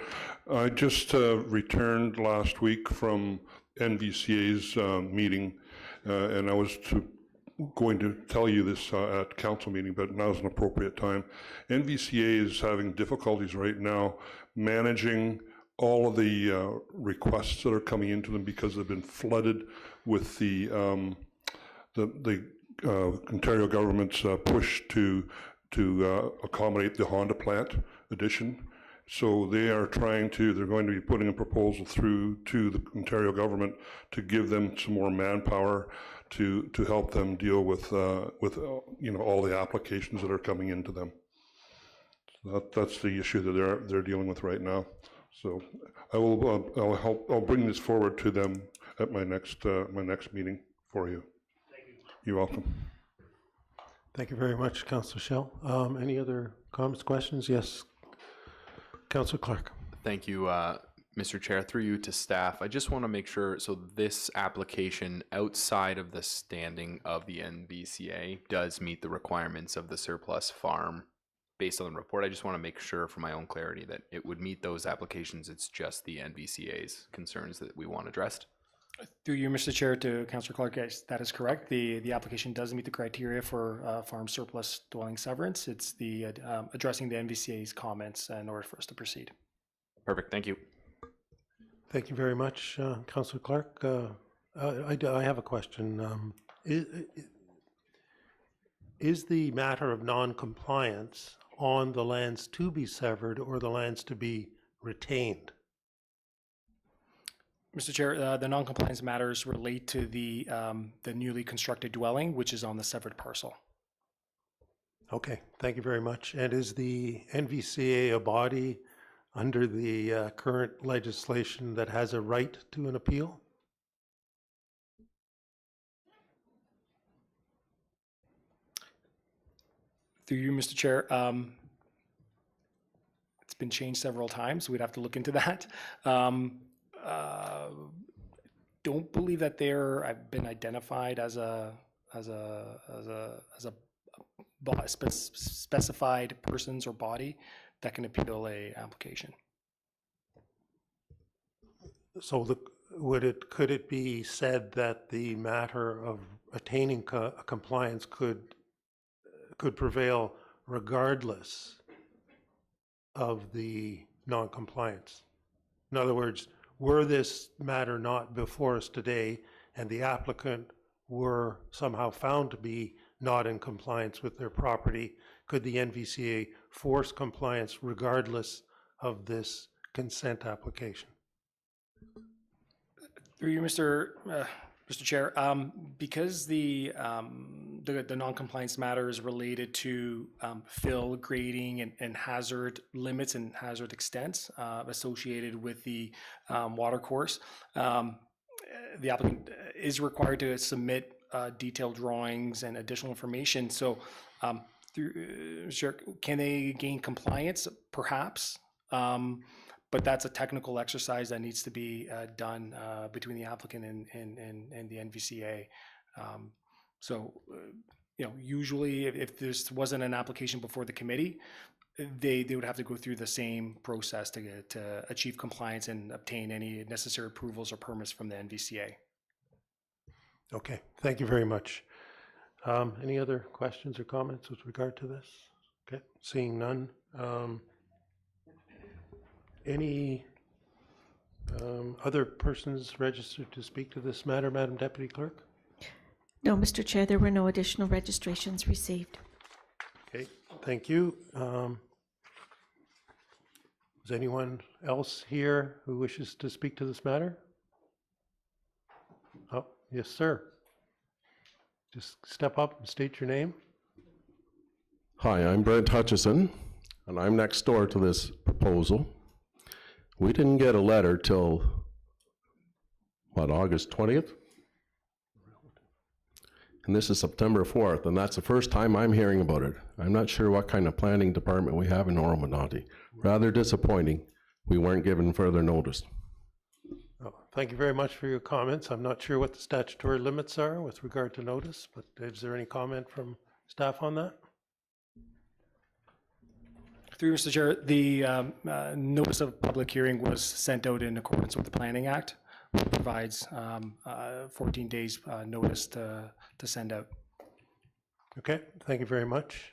I just returned last week from NVCA's meeting, and I was going to tell you this at council meeting, but now's an appropriate time. NVCA is having difficulties right now managing all of the requests that are coming into them because they've been flooded with the Ontario government's push to accommodate the Honda plant addition. So they're going to be putting a proposal through to the Ontario government to give them some more manpower to help them deal with all the applications that are coming into them. So that's the issue that they're dealing with right now. So I'll bring this forward to them at my next meeting for you. Thank you. You're welcome. Thank you very much, Councillor Schell. Any other comments, questions? Yes, Councillor Clark. Thank you, Mr. Chair. Through you to staff, I just want to make sure, so this application outside of the standing of the NVCA does meet the requirements of the surplus farm based on the report. I just want to make sure for my own clarity that it would meet those applications. It's just the NVCA's concerns that we want addressed. Through you, Mr. Chair, to Councillor Clark, yes, that is correct. The application does meet the criteria for farm surplus dwelling severance. It's the addressing the NVCA's comments in order for us to proceed. Perfect. Thank you. Thank you very much, Councillor Clark. I have a question. Is the matter of non-compliance on the lands to be severed or the lands to be retained? Mr. Chair, the non-compliance matters relate to the newly constructed dwelling, which is on the severed parcel. Okay, thank you very much. And is the NVCA a body under the current legislation that has a right to an appeal? Through you, Mr. Chair, it's been changed several times. We'd have to look into that. Don't believe that I've been identified as a specified persons or body that can appeal a application. So could it be said that the matter of attaining compliance could prevail regardless of the non-compliance? In other words, were this matter not before us today and the applicant were somehow found to be not in compliance with their property, could the NVCA force compliance regardless of this consent application? Through you, Mr. Chair, because the non-compliance matter is related to fill, grading, and hazard limits and hazard extents associated with the water course, the applicant is required to submit detailed drawings and additional information. So, can they gain compliance? Perhaps. But that's a technical exercise that needs to be done between the applicant and the NVCA. Usually if this wasn't an application before the committee, they would have to go through the same process to achieve compliance and obtain any necessary approvals or permits from the NVCA. Okay, thank you very much. Any other questions or comments with regard to this? Okay, seeing none. Any other persons registered to speak to this matter, Madam Deputy Clerk? No, Mr. Chair, there were no additional registrations received. Okay, thank you. Is anyone else here who wishes to speak to this matter? Oh, yes, sir. Just step up and state your name. Hi, I'm Brent Hutchison, and I'm next door to this proposal. We didn't get a letter till, August 20th? And this is September 4th, and that's the first time I'm hearing about it. I'm not sure what kind of planning department we have in Oro-Medonte. Rather disappointing. We weren't given further notice. Oh, thank you very much for your comments. I'm not sure what the statutory limits are with regard to notice, but is there any comment from staff on that? Through Mr. Chair, the notice of public hearing was sent out in accordance with the Planning Act, which provides 14 days notice to send out. Okay, thank you very much.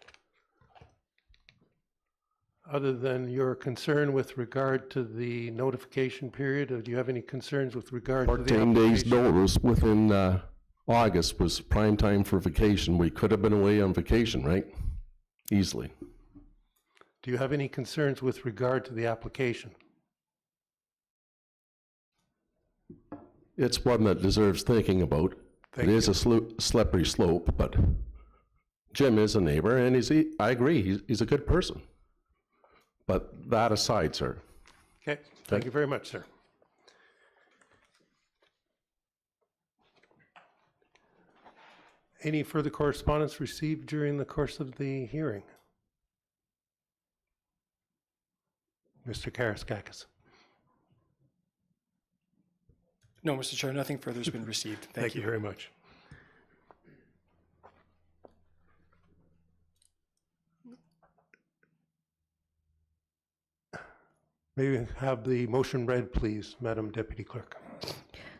Other than your concern with regard to the notification period, do you have any concerns with regard to the 14 days notice within August was prime time for vacation. We could have been away on vacation, right? Easily. Do you have any concerns with regard to the application? It's one that deserves thinking about. It is a slippery slope, but Jim is a neighbor, and I agree, he's a good person. But that aside, sir. Okay, thank you very much, sir. Any further correspondence received during the course of the hearing? Mr. Karaskakis. No, Mr. Chair, nothing further has been received. Thank you very much. May we have the motion read, please, Madam Deputy Clerk?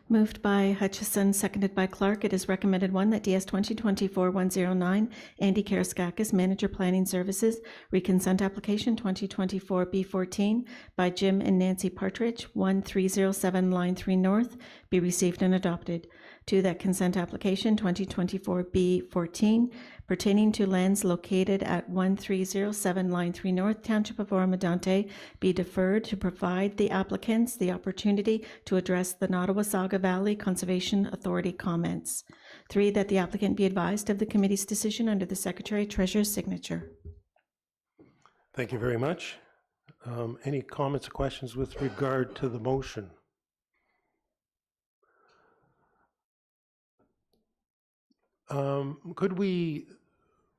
Moved by Hutchison, seconded by Clark. It is recommended, one, that DS 2024-109, Andy Karaskakis, Manager Planning Services, reconsent application 2024-B14 by Jim and Nancy Partridge, 1307 Line 3 North, be received and adopted. 2, that consent application 2024-B14 pertaining to lands located at 1307 Line 3 North, Township of Oro-Medonte, be deferred to provide the applicants the opportunity to address the Nottawasaga Valley Conservation Authority comments. 3, that the applicant be advised of the committee's decision under the Secretary-Treasurer's signature. Thank you very much. Any comments or questions with regard to the motion? Could we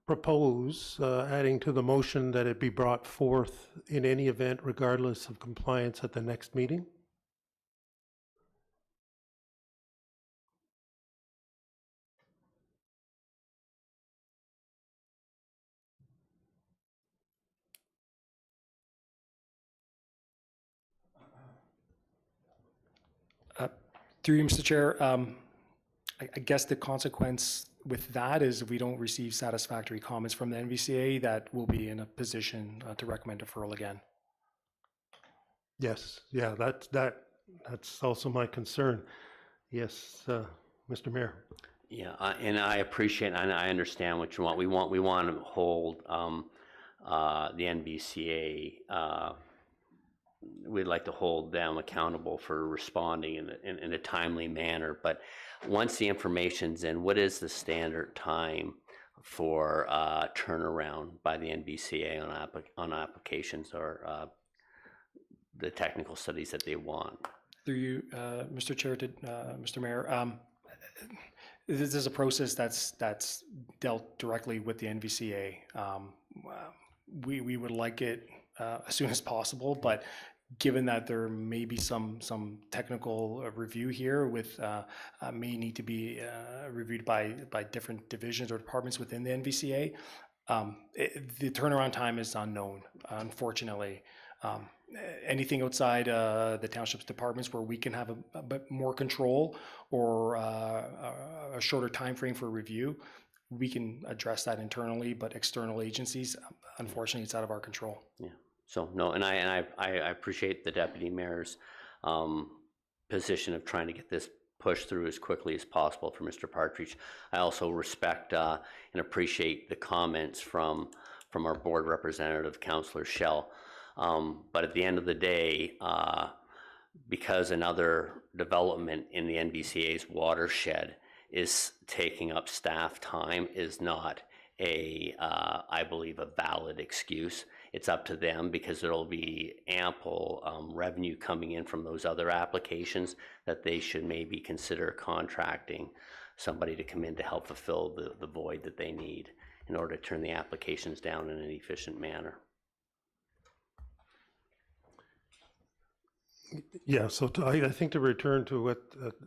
propose adding to the motion that it be brought forth in any event regardless of compliance at the next meeting? Through you, Mr. Chair, I guess the consequence with that is if we don't receive satisfactory comments from the NVCA, that we'll be in a position to recommend deferral again. Yes, yeah, that's also my concern. Yes, Mr. Mayor. Yeah, and I appreciate and I understand what you want. We want to hold the NBCA. We'd like to hold them accountable for responding in a timely manner. But once the information's in, what is the standard time for turnaround by the NBCA on applications or the technical studies that they want? Through you, Mr. Chair, to Mr. Mayor, this is a process that's dealt directly with the NVCA. We would like it as soon as possible, but given that there may be some technical review here with may need to be reviewed by different divisions or departments within the NVCA, the turnaround time is unknown, unfortunately. Anything outside the township's departments where we can have a bit more control or a shorter time frame for review, we can address that internally, but external agencies, unfortunately, it's out of our control. Yeah. So no, and I appreciate the deputy mayor's position of trying to get this pushed through as quickly as possible for Mr. Partridge. I also respect and appreciate the comments from our board representative, Councillor Schell. But at the end of the day, because another development in the NBCA's watershed is taking up staff time is not I believe, a valid excuse. It's up to them because there'll be ample revenue coming in from those other applications that they should maybe consider contracting somebody to come in to help fulfill the void that they need in order to turn the applications down in an efficient manner. Yeah, so I think to return to what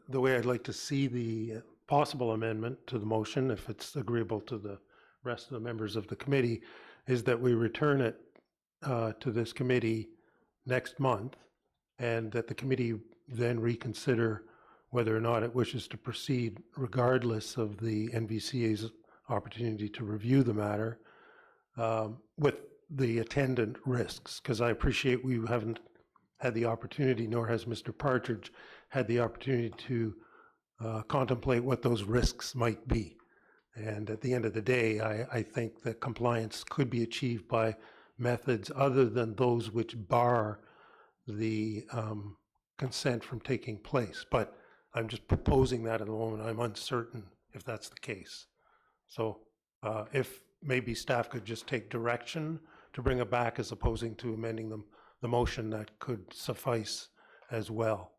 the way I'd like to see the possible amendment to the motion, if it's agreeable to the rest of the members of the committee, is that we return it to this committee next month, and that the committee then reconsider whether or not it wishes to proceed regardless of the NVCA's opportunity to review the matter with the attendant risks, because I appreciate we haven't had the opportunity, nor has Mr. Partridge had the opportunity to contemplate what those risks might be. And at the end of the day, I think that compliance could be achieved by methods other than those which bar the consent from taking place. But I'm just proposing that at the moment. I'm uncertain if that's the case. So if maybe staff could just take direction to bring it back as opposing to amending them the motion that could suffice as well.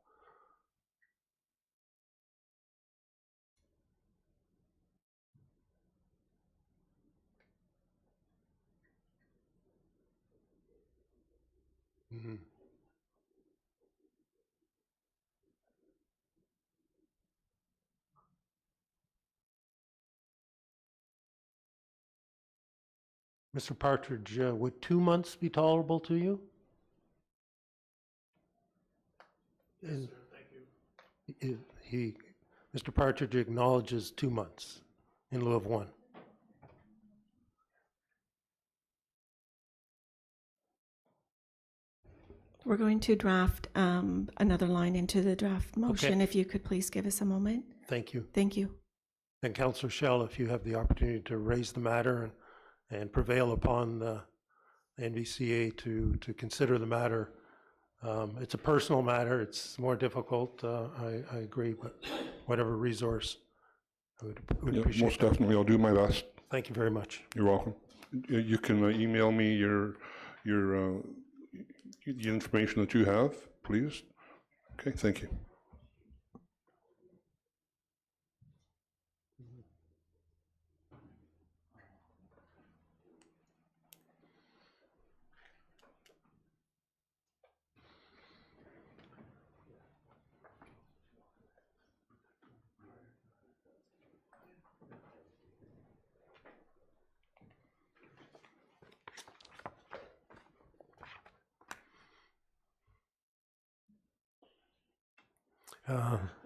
Mhm. Mr. Partridge, would 2 months be tolerable to you? Yes, sir, thank you. Mr. Partridge acknowledges 2 months in lieu of 1. We're going to draft another line into the draft motion. Okay. If you could please give us a moment. Thank you. Thank you. And Councillor Schell, if you have the opportunity to raise the matter and prevail upon the NVCA to consider the matter. It's a personal matter. It's more difficult. I agree, but whatever resource, I would Yeah, appreciate most that. definitely, I'll do my best. Thank you very much. You're welcome. You can email me the information that you have, please. Okay, thank you.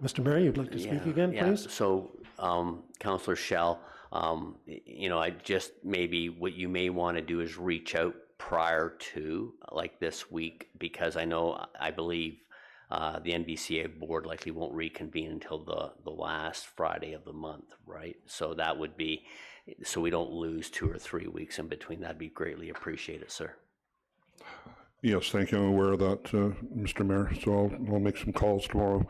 Mr. Mayor, you'd like to speak again, please? So, Councillor Schell, I just maybe what you may want to do is reach out prior to like this week, because I believe the NVCA board likely won't reconvene until the last Friday of the month, right? So that would be, so we don't lose 2 or 3 weeks in between. That'd be greatly appreciated, sir. Yes, thank you. I'm aware of that, Mr. Mayor. So I'll make some calls tomorrow.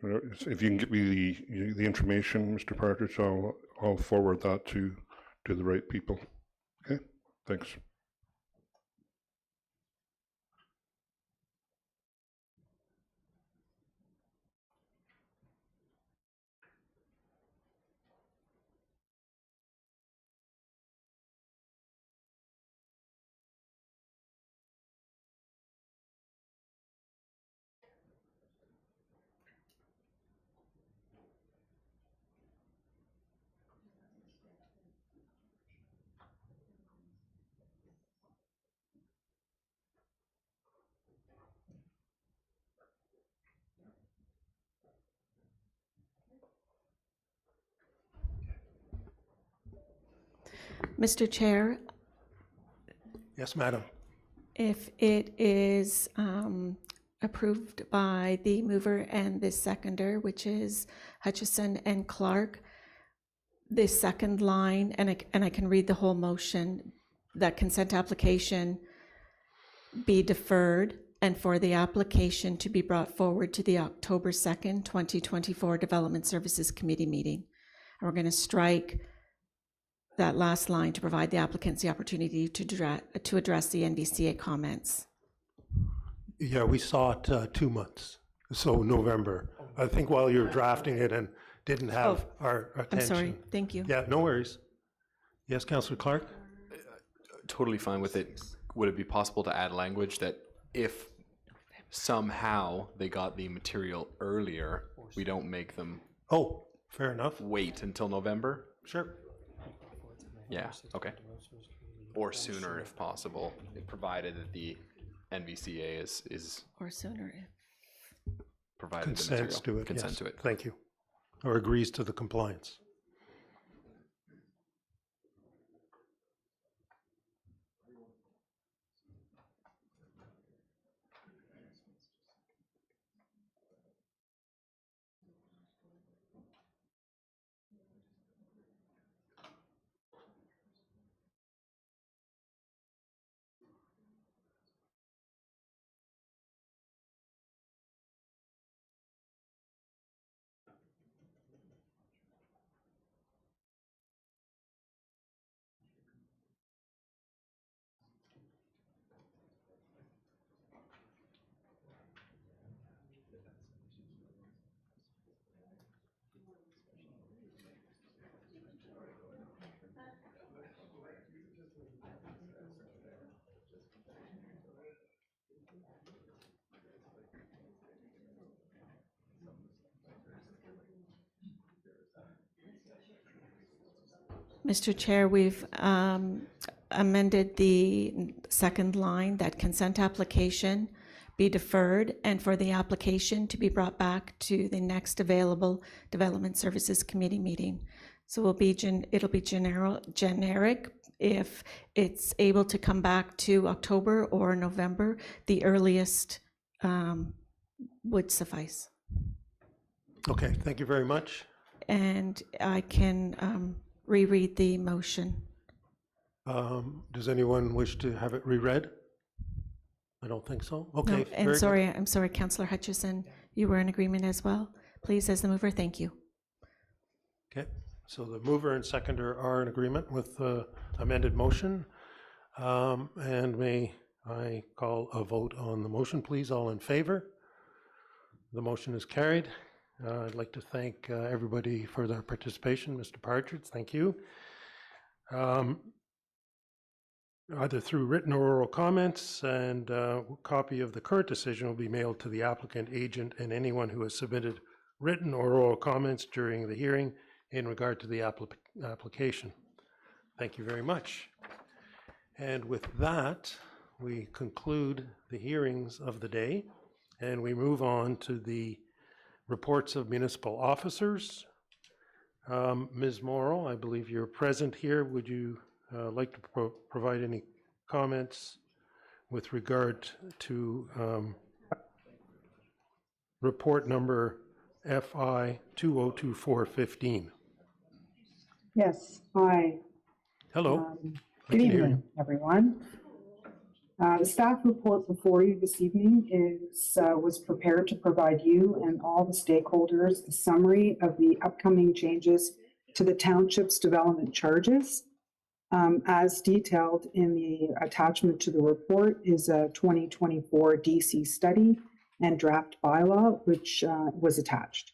If you can get me the information, Mr. Partridge, I'll forward that to the right people. Okay, thanks. Mr. Chair, Yes, madam. if it is approved by the mover and the seconder, which is Hutchison and Clark, the second line, and I can read the whole motion, that consent application be deferred and for the application to be brought forward to the October 2nd, 2024 Development Services Committee meeting. And we're going to strike that last line to provide the applicants the opportunity to address the NVCA comments. Yeah, we saw it 2 months, so November. I think while you were drafting it and didn't have our attention. I'm sorry, thank you. Yeah, no worries. Yes, Councillor Clark? Totally fine with it. Would it be possible to add language that if somehow they got the material earlier, we don't make them fair enough. Wait until November? Sure. Yeah, okay. Or sooner if possible, provided that the NVCA is or sooner if provided consents the material. to it. Consent Yes. to it. Thank you. Or agrees to the compliance. Mr. Chair, we've amended the second line, that consent application be deferred and for the application to be brought back to the next available Development Services Committee meeting. So it'll be generic. If it's able to come back to October or November, the earliest would suffice. Okay, thank you very much. And I can reread the motion. Does anyone wish to have it reread? I don't think so. Okay. No, and I'm sorry, Councillor Hutchison, you were in agreement as well. Please, as the mover, thank you. Okay, so the mover and seconder are in agreement with the amended motion. And may I call a vote on the motion, please? All in favor? The motion is carried. I'd like to thank everybody for their participation. Mr. Partridge, thank you. Either through written or oral comments, and a copy of the current decision will be mailed to the applicant, agent, and anyone who has submitted written or oral comments during the hearing in regard to the application. Thank you very much. And with that, we conclude the hearings of the day, and we move on to the reports of municipal officers. Ms. Morrow, I believe you're present here. Would you like to provide any comments with regard to report number FI 202415? Yes, hi. Hello. Good evening, everyone. The staff report before you this evening was prepared to provide you and all the stakeholders a summary of the upcoming changes to the township's development charges. As detailed in the attachment to the report is a 2024 DC study and draft bylaw, which was attached.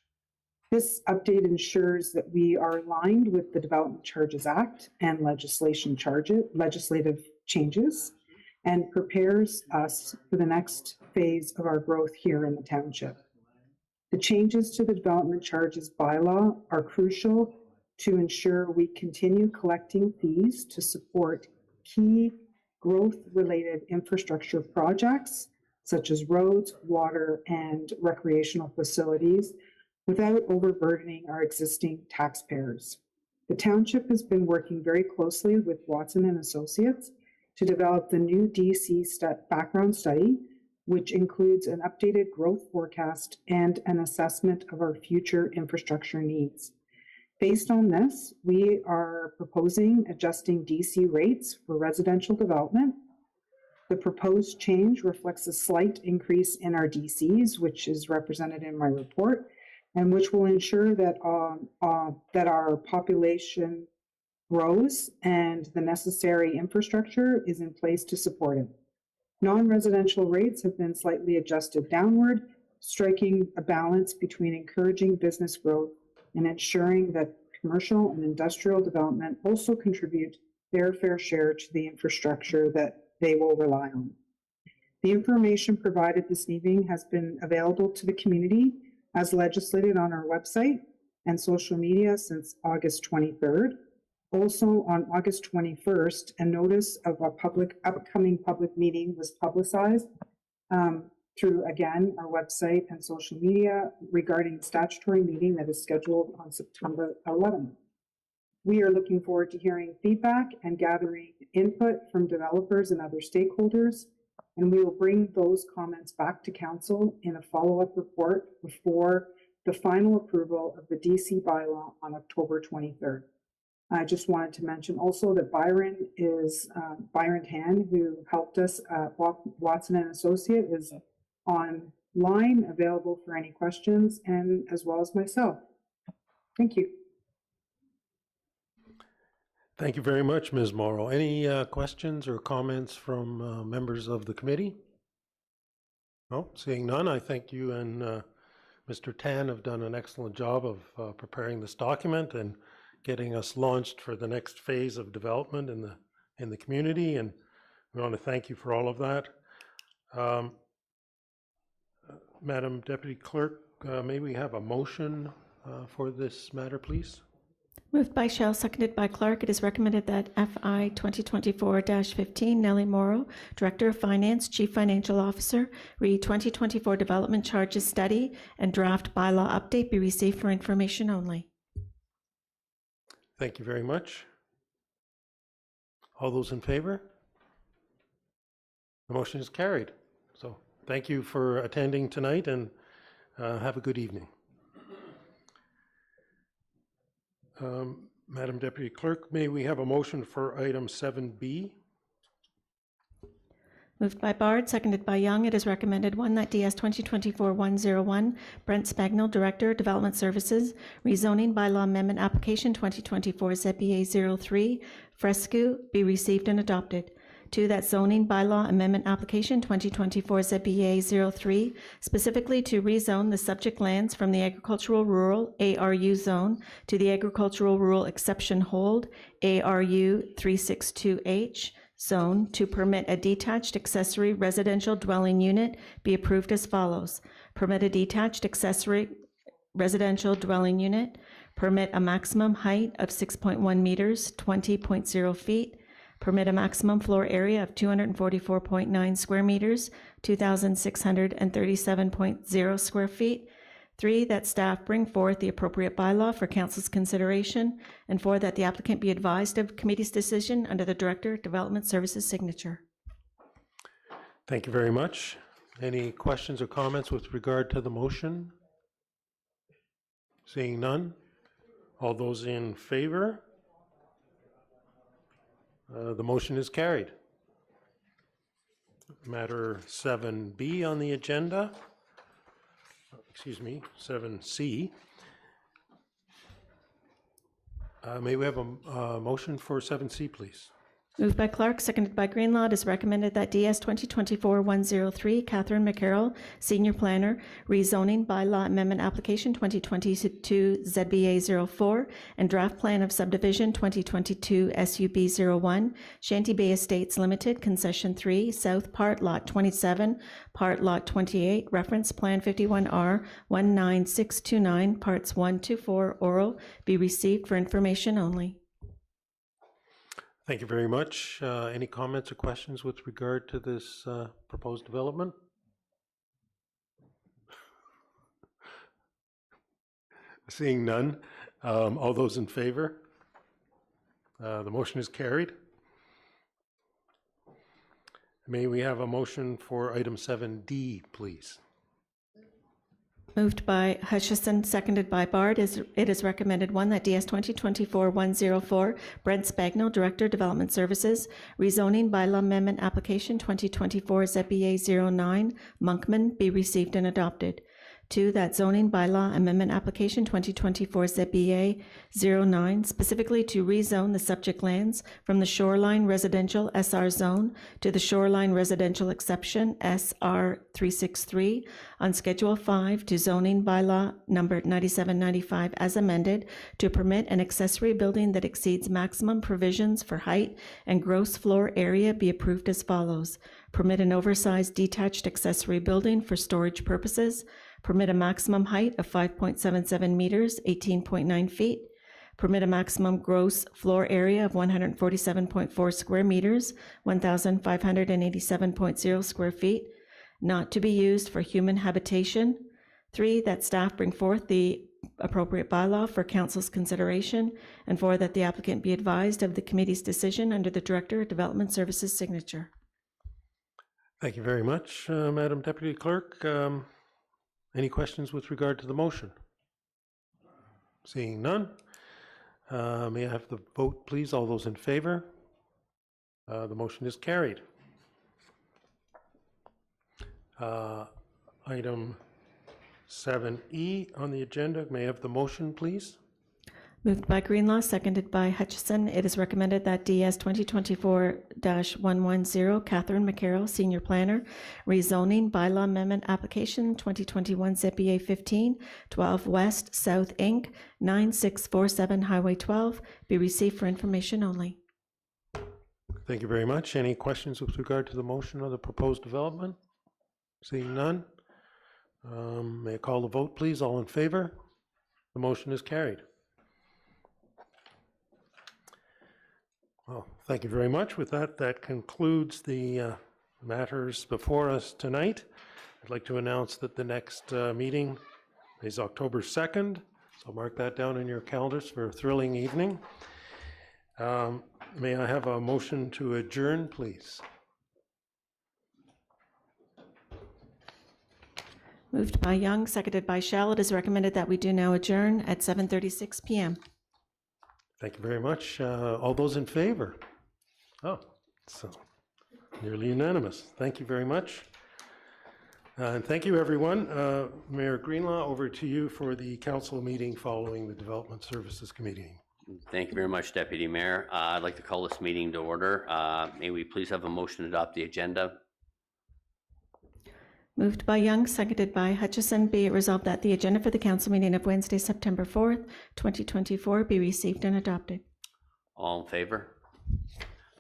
This update ensures that we are aligned with the Development Charges Act and legislative changes, and prepares us for the next phase of our growth here in the township. The changes to the Development Charges bylaw are crucial to ensure we continue collecting fees to support key growth-related infrastructure projects, such as roads, water, and recreational facilities, without overburdening our existing taxpayers. The township has been working very closely with Watson and Associates to develop the new DC background study, which includes an updated growth forecast and an assessment of our future infrastructure needs. Based on this, we are proposing adjusting DC rates for residential development. The proposed change reflects a slight increase in our DCs, which is represented in my report, and which will ensure that our population grows and the necessary infrastructure is in place to support it. Non-residential rates have been slightly adjusted downward, striking a balance between encouraging business growth and ensuring that commercial and industrial development also contribute their fair share to the infrastructure that they will rely on. The information provided this evening has been available to the community as legislated on our website and social media since August 23rd. Also on August 21st, a notice of a upcoming public meeting was publicized through, again, our website and social media regarding the statutory meeting that is scheduled on September 11th. We are looking forward to hearing feedback and gathering input from developers and other stakeholders, and we will bring those comments back to council in a follow-up report before the final approval of the DC bylaw on October 23rd. I just wanted to mention also that Byron Tan, who helped us at Watson and Associate, is online, available for any questions, and as well as myself. Thank you. Thank you very much, Ms. Morrow. Any questions or comments from members of the committee? No, seeing none, I think you and Mr. Tan have done an excellent job of preparing this document and getting us launched for the next phase of development in the community, and we want to thank you for all of that. Madam Deputy Clerk, may we have a motion for this matter, please? Moved by Shell, seconded by Clark. It is recommended that FI 2024-15 Nellie Morrow, Director of Finance, Chief Financial Officer, read 2024 Development Charges Study and Draft Bylaw Update be received for information only. Thank you very much. All those in favor? The motion is carried. So thank you for attending tonight, and have a good evening. Madam Deputy Clerk, may we have a motion for item 7B? Moved by Bard, seconded by Young. It is recommended, one, that DS 2024-101, Brent Spagnell, Director, Development Services, Rezoning Bylaw Amendment Application 2024 ZBA 03, Fresco, be received and adopted. 2, that zoning bylaw amendment application 2024 ZBA 03, specifically to rezone the subject lands from the agricultural rural ARU zone to the agricultural rural exception hold ARU 362H zone to permit a detached accessory residential dwelling unit be approved as follows. Permit a detached accessory residential dwelling unit, permit a maximum height of 6.1 meters, 20.0 feet, permit a maximum floor area of 244.9 square meters, 2,637.0 square feet. 3, that staff bring forth the appropriate bylaw for council's consideration. And 4, that the applicant be advised of committee's decision under the Director of Development Services signature. Thank you very much. Any questions or comments with regard to the motion? Seeing none. All those in favor? The motion is carried. Matter 7B on the agenda, excuse me, 7C. May we have a motion for 7C, please? Moved by Clark, seconded by Greenlaw. It is recommended that DS 2024-103, Catherine McCarroll, Senior Planner, Rezoning Bylaw Amendment Application 2022 ZBA 04, and Draft Plan of Subdivision 2022 SUB 01, Shanty Bay Estates Limited, Concession 3, South Part Lot 27, Part Lot 28, Reference Plan 51R 19629, Parts 1 to 4, Oro, be received for information only. Thank you very much. Any comments or questions with regard to this proposed development? Seeing none. All those in favor? The motion is carried. May we have a motion for item 7D, please? Moved by Hutchison, seconded by Bard. It is recommended, 1, that DS 2024-104, Brent Spagnell, Director, Development Services, Rezoning Bylaw Amendment Application 2024 ZBA 09, Monkman, be received and adopted. 2, that zoning bylaw amendment application 2024 ZBA 09, specifically to rezone the subject lands from the shoreline residential SR zone to the shoreline residential exception SR 363 on Schedule 5 to zoning bylaw number 9795 as amended to permit an accessory building that exceeds maximum provisions for height and gross floor area be approved as follows. Permit an oversized detached accessory building for storage purposes. Permit a maximum height of 5.77 meters, 18.9 feet. Permit a maximum gross floor area of 147.4 square meters, 1,587.0 square feet, not to be used for human habitation. 3, that staff bring forth the appropriate bylaw for council's consideration. And 4, that the applicant be advised of the committee's decision under the Director of Development Services signature. Thank you very much, Madam Deputy Clerk. Any questions with regard to the motion? Seeing none. May I have the vote, please? All those in favor? The motion is carried. Item 7E on the agenda. May I have the motion, please? Moved by Greenlaw, seconded by Hutchison. It is recommended that DS 2024-110, Catherine McCarroll, Senior Planner, Rezoning Bylaw Amendment Application 2021 ZBA 15, 12 West South Inc., 9647 Highway 12, be received for information only. Thank you very much. Any questions with regard to the motion or the proposed development? Seeing none. May I call the vote, please? All in favor? The motion is carried. Well, thank you very much. With that, that concludes the matters before us tonight. I'd like to announce that the next meeting is October 2nd, so mark that down in your calendars for a thrilling evening. May I have a motion to adjourn, please? Moved by Young, seconded by Shell. It is recommended that we do now adjourn at 7:36 p.m. Thank you very much. All those in favor? Oh, so nearly unanimous. Thank you very much. And thank you, everyone. Mayor Greenlaw, over to you for the council meeting following the Development Services Committee. Thank you very much, Deputy Mayor. I'd like to call this meeting to order. May we please have a motion to adopt the agenda? Moved by Young, seconded by Hutchison. Be it resolved that the agenda for the council meeting of Wednesday, September 4th, 2024 be received and adopted. All in favor?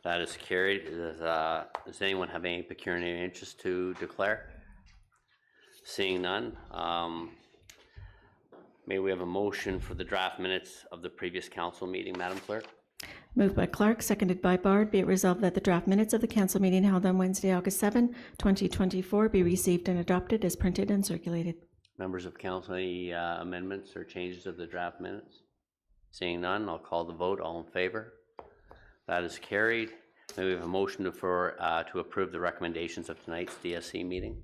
That is carried. Does anyone have any pecuniary interest to declare? Seeing none, may we have a motion for the draft minutes of the previous council meeting, Madam Clerk? Moved by Clark, seconded by Bard. Be it resolved that the draft minutes of the council meeting held on Wednesday, August 7, 2024 be received and adopted as printed and circulated. Members of council, any amendments or changes of the draft minutes? Seeing none, I'll call the vote. All in favor? That is carried. May we have a motion to approve the recommendations of tonight's DSC meeting?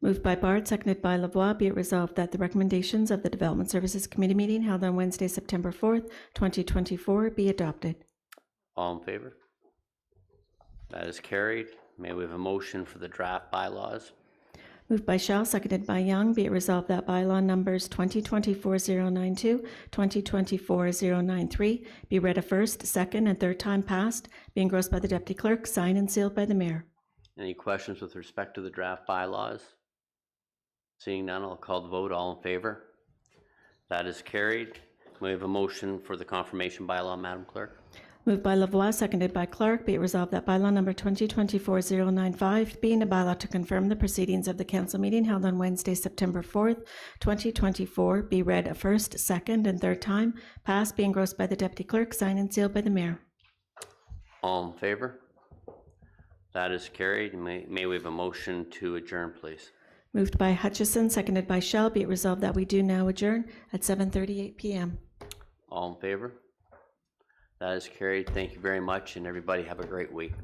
Moved by Bard, seconded by Lavoie. Be it resolved that the recommendations of the Development Services Committee meeting held on Wednesday, September 4th, 2024 be adopted. All in favor? That is carried. May we have a motion for the draft bylaws? Moved by Shell, seconded by Young. Be it resolved that bylaw numbers 2024-092, 2024-093 be read a first, second, and third time passed, be engrossed by the Deputy Clerk, signed and sealed by the Mayor. Any questions with respect to the draft bylaws? Seeing none, I'll call the vote. All in favor? That is carried. May we have a motion for the confirmation bylaw, Madam Clerk? Moved by Lavoie, seconded by Clark. Be it resolved that bylaw number 2024-095, being a bylaw to confirm the proceedings of the council meeting held on Wednesday, September 4th, 2024, be read a first, second, and third time, passed, be engrossed by the Deputy Clerk, signed and sealed by the Mayor. All in favor? That is carried. May we have a motion to adjourn, please? Moved by Hutchison, seconded by Shell. Be it resolved that we do now adjourn at 7:38 p.m. All in favor? That is carried. Thank you very much, and everybody have a great week.